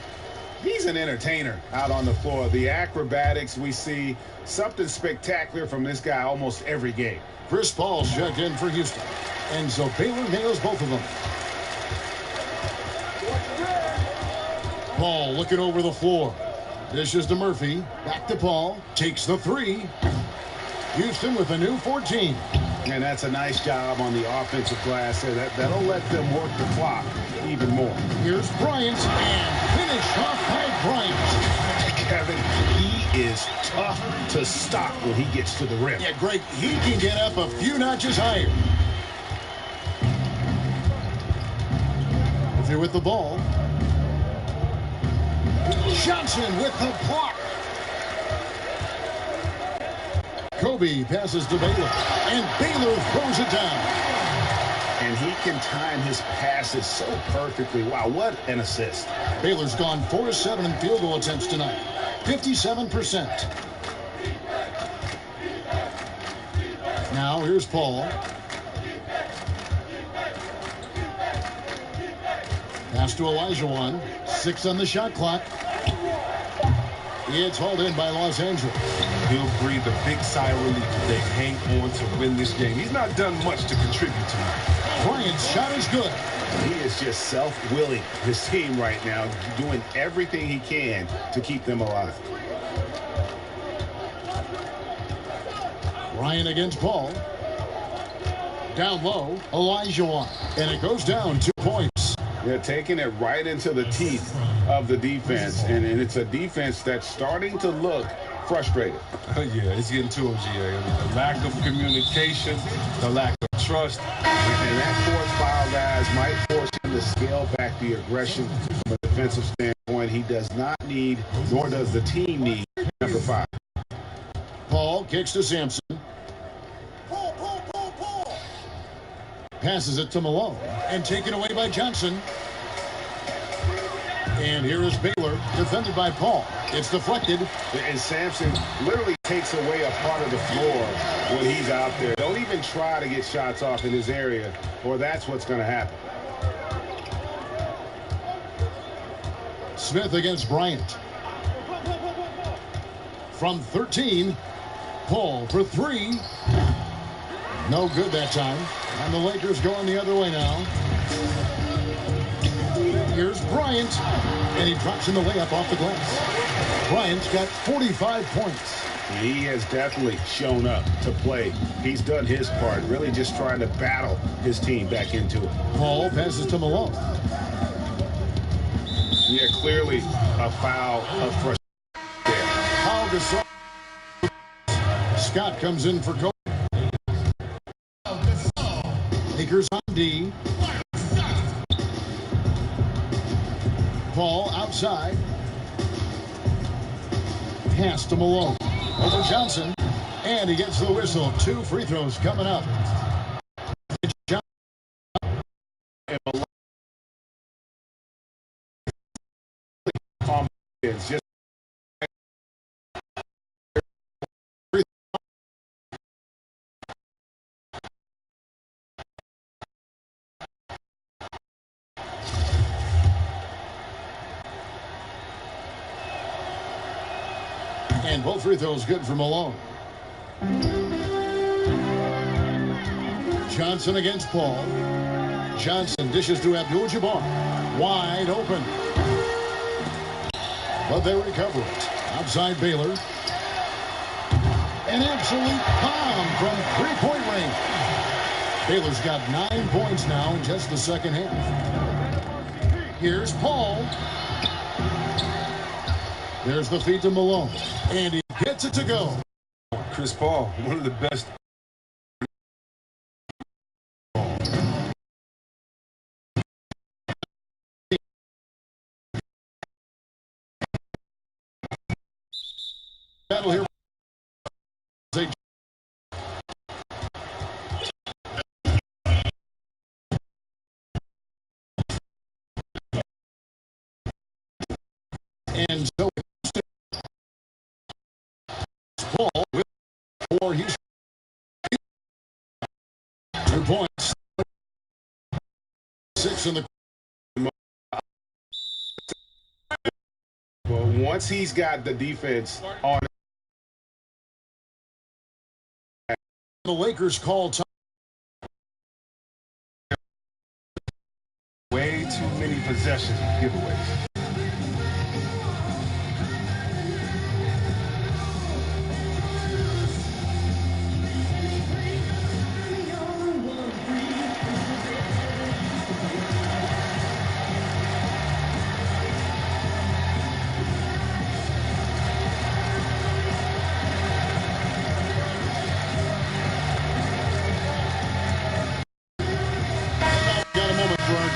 he's an entertainer out on the floor. The acrobatics we see, something spectacular from this guy almost every game. Chris Paul's checked in for Houston. And so Baylor nails both of them. Paul looking over the floor. Dishes to Murphy. Back to Paul. Takes the three. Houston with a new 14. And that's a nice job on the offensive glass there. That'll let them work the clock even more. Here's Bryant, and finish off by Bryant. Kevin, he is tough to stop when he gets to the rim. Yeah, Greg, he can get up a few notches higher. Through with the ball. Johnson with the block. Kobe passes to Baylor, and Baylor throws it down. And he can time his passes so perfectly. Wow, what an assist. Baylor's gone 4-7 in field goal attempts tonight, 57%. Now here's Paul. Pass to Elijah. 6 on the shot clock. It's hauled in by Los Angeles. He'll breathe a big sigh of relief if they hang on to win this game. He's not done much to contribute tonight. Bryant's shot is good. He is just self-willing, his team right now, doing everything he can to keep them alive. Bryant against Paul. Down low, Elijah. And it goes down 2 points. They're taking it right into the teeth of the defense, and it's a defense that's starting to look frustrated. Yeah, it's getting to him, GA. I mean, the lack of communication, the lack of trust. And that fourth foul, guys, might force him to scale back the aggression from a defensive standpoint. He does not need, nor does the team need, number 5. Paul kicks to Sampson. Passes it to Malone, and taken away by Johnson. And here is Baylor, defended by Paul. It's deflected. And Sampson literally takes away a part of the floor when he's out there. Don't even try to get shots off in his area, or that's what's going to happen. Smith against Bryant. From 13, Paul for 3. No good that time. And the Lakers going the other way now. Here's Bryant. And he drops in the layup off the glass. Bryant's got 45 points. He has definitely shown up to play. He's done his part, really just trying to battle his team back into it. Paul passes to Malone. Yeah, clearly a foul of frustration there. Foul to Scott comes in for Kobe. Lakers on D. Paul outside. Pass to Malone. Over Johnson. And he gets the whistle. 2 free throws coming up. It's just and both free throws good for Malone. Johnson against Paul. Johnson dishes to Abdul-Jabbar. Wide open. But they recover it. Outside Baylor. An absolute bomb from 3-point range. Baylor's got 9 points now in just the second half. Here's Paul. There's the feed to Malone. And he gets it to go. Chris Paul, one of the best. Battle here. And so Paul with 4. He's 2 points. 6 in the. Well, once he's got the defense on. The Lakers call time. Way too many possessions giveaways.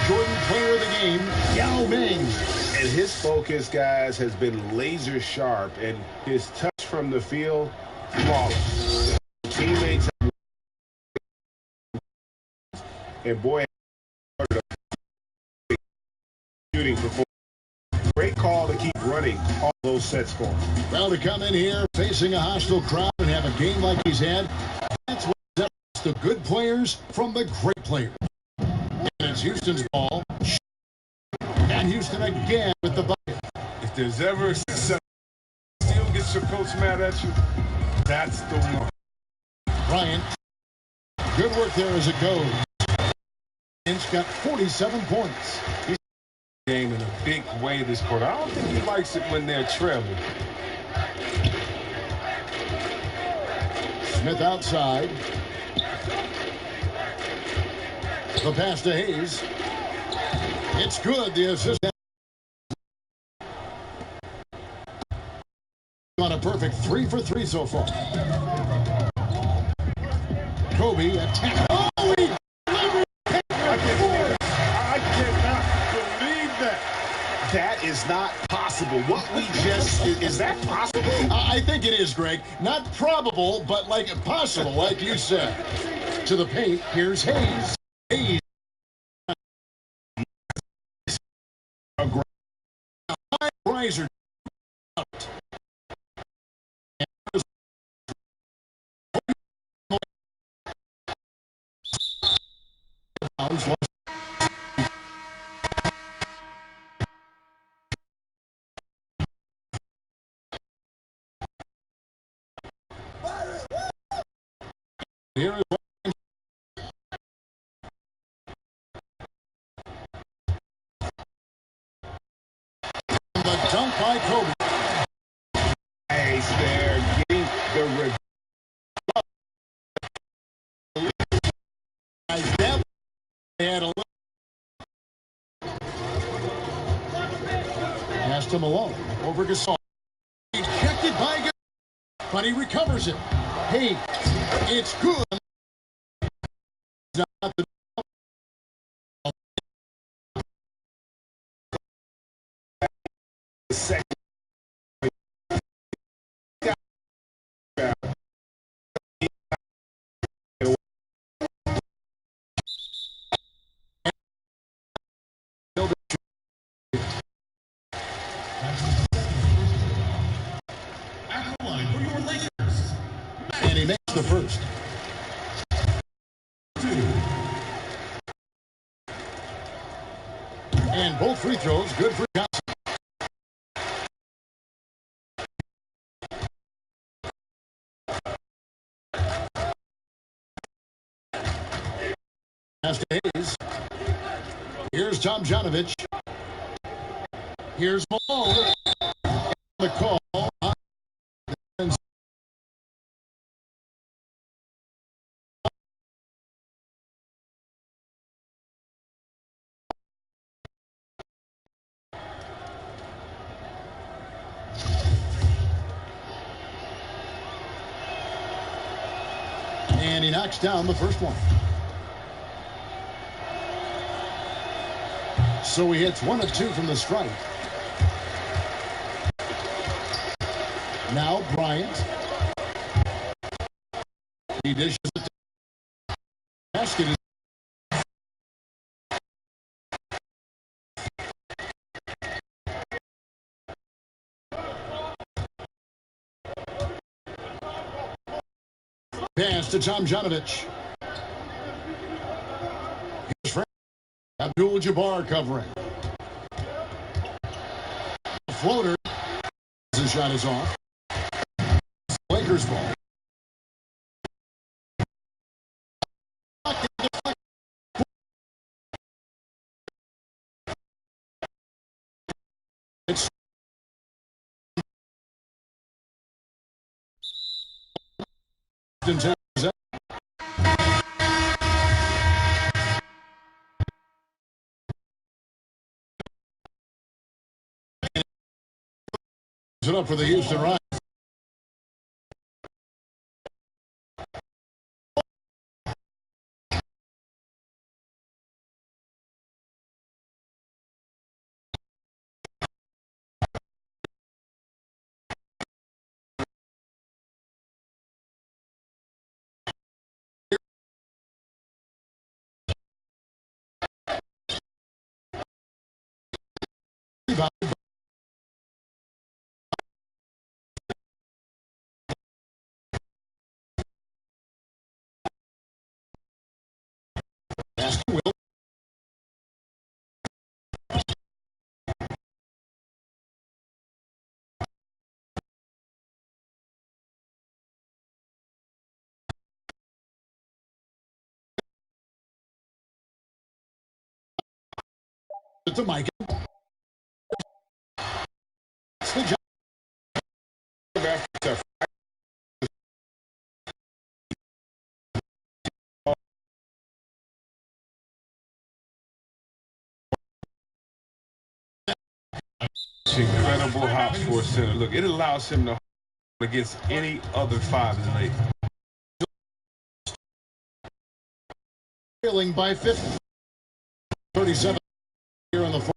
Jordan player of the game, Yao Ming. And his focus, guys, has been laser sharp, and his touch from the field, flawless. Teammates, and boy, shooting for 4. Great call to keep running all those sets for him. Well, to come in here facing a hostile crowd and have a game like he's had, that's what separates the good players from the great players. And it's Houston's ball. And Houston again with the bucket. If there's ever a success, still gets your coach mad at you, that's the one. Bryant. Good work there as it goes. Inch got 47 points. He's game in a big way this quarter. I don't think he likes it when they're trailing. Smith outside. The pass to Hayes. It's good. The assist on a perfect 3 for 3 so far. Kobe attack. Oh, he I cannot believe that. That is not possible. What we just is that possible? I think it is, Greg. Not probable, but like possible, like you said. To the paint. Here's Hayes. Hayes. Riser out. Here is the dunk by Kobe. Nice there, getting the review. Had a little pass to Malone over Gasol. He's checked it by Gasol, but he recovers it. Hey, it's good. Not the second. And he makes the first. And both free throws good for Johnson. Pass to Hayes. Here's Tom Janovich. Here's Malone. The call. And he knocks down the first one. So he hits 1 of 2 from the strike. Now Bryant. He dishes it to the basket. Pass to Tom Janovich. Here's Frank Abdul-Jabbar covering. The floater. The shot is off. Lakers ball. It's it up for the Houston Rockets. To Mike. It's the incredible hops for a center. Look, it allows him to against any other 5 in the league. Trailing by 50. 37 here in the fourth.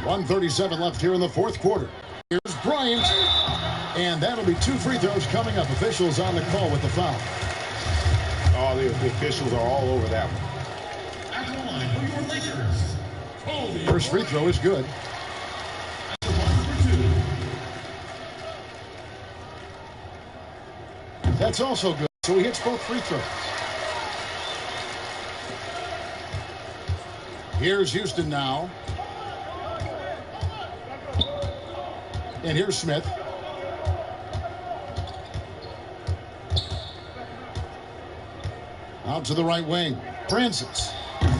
.137 left here in the fourth quarter. Here's Bryant. And that'll be 2 free throws coming up. Officials on the call with the foul. Oh, the officials are all over that one. At the line for your Lakers, Kobe. First free throw is good. That's also good. So he hits both free throws. Here's Houston now. And here's Smith. Out to the right wing. Francis.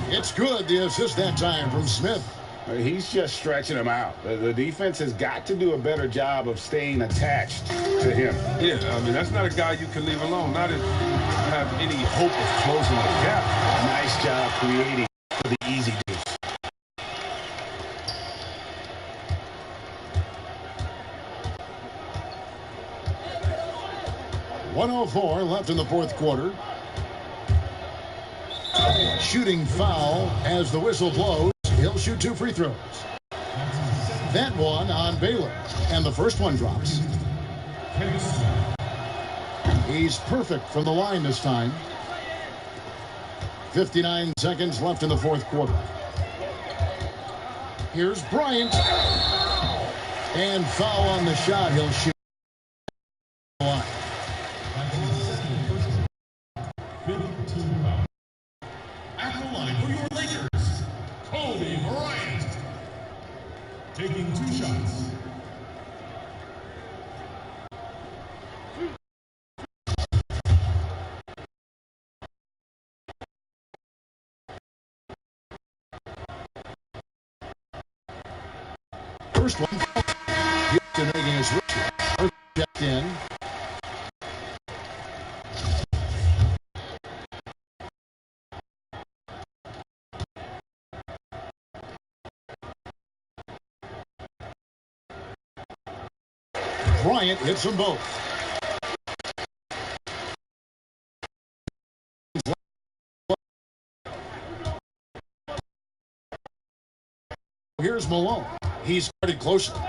It's good. The assist that time from Smith. He's just stretching him out. The defense has got to do a better job of staying attached to him. Yeah, I mean, that's not a guy you can leave alone. Not if you have any hope of closing the gap. Nice job creating for the easy deuce. .104 left in the fourth quarter. Shooting foul as the whistle blows. He'll shoot 2 free throws. That one on Baylor. And the first one drops. He's perfect from the line this time. 59 seconds left in the fourth quarter. Here's Bryant. And foul on the shot. He'll shoot. At the line for your Lakers, Kobe Bryant. Taking 2 shots. First one. Houston making his Bryant hits them both. Here's Malone. He's guarded closely.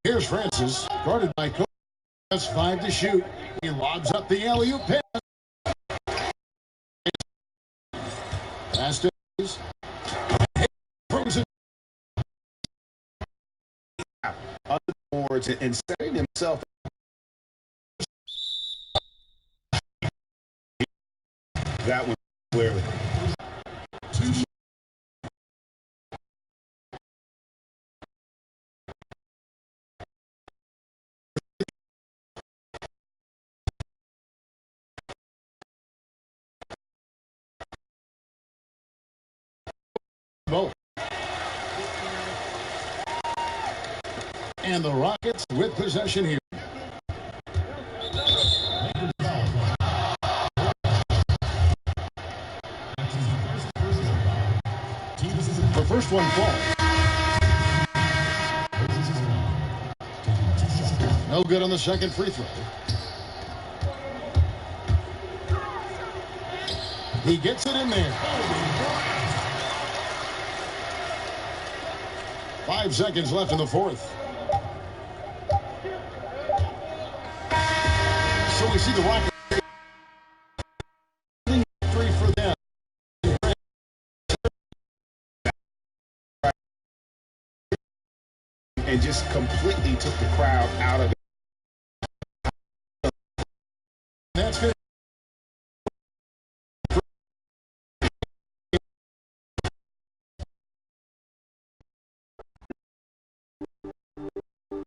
Here's Francis, guarded by Kobe. That's 5 to shoot. He lobs up the alley-oop pass. Pass to Hayes. Frozen. On the boards and setting himself that one clearly. Both. And the Rockets with possession here. The first one falls. No good on the second free throw. He gets it in there. 5 seconds left in the fourth. So we see the Rockets. Victory for them. And just completely took the crowd out of it.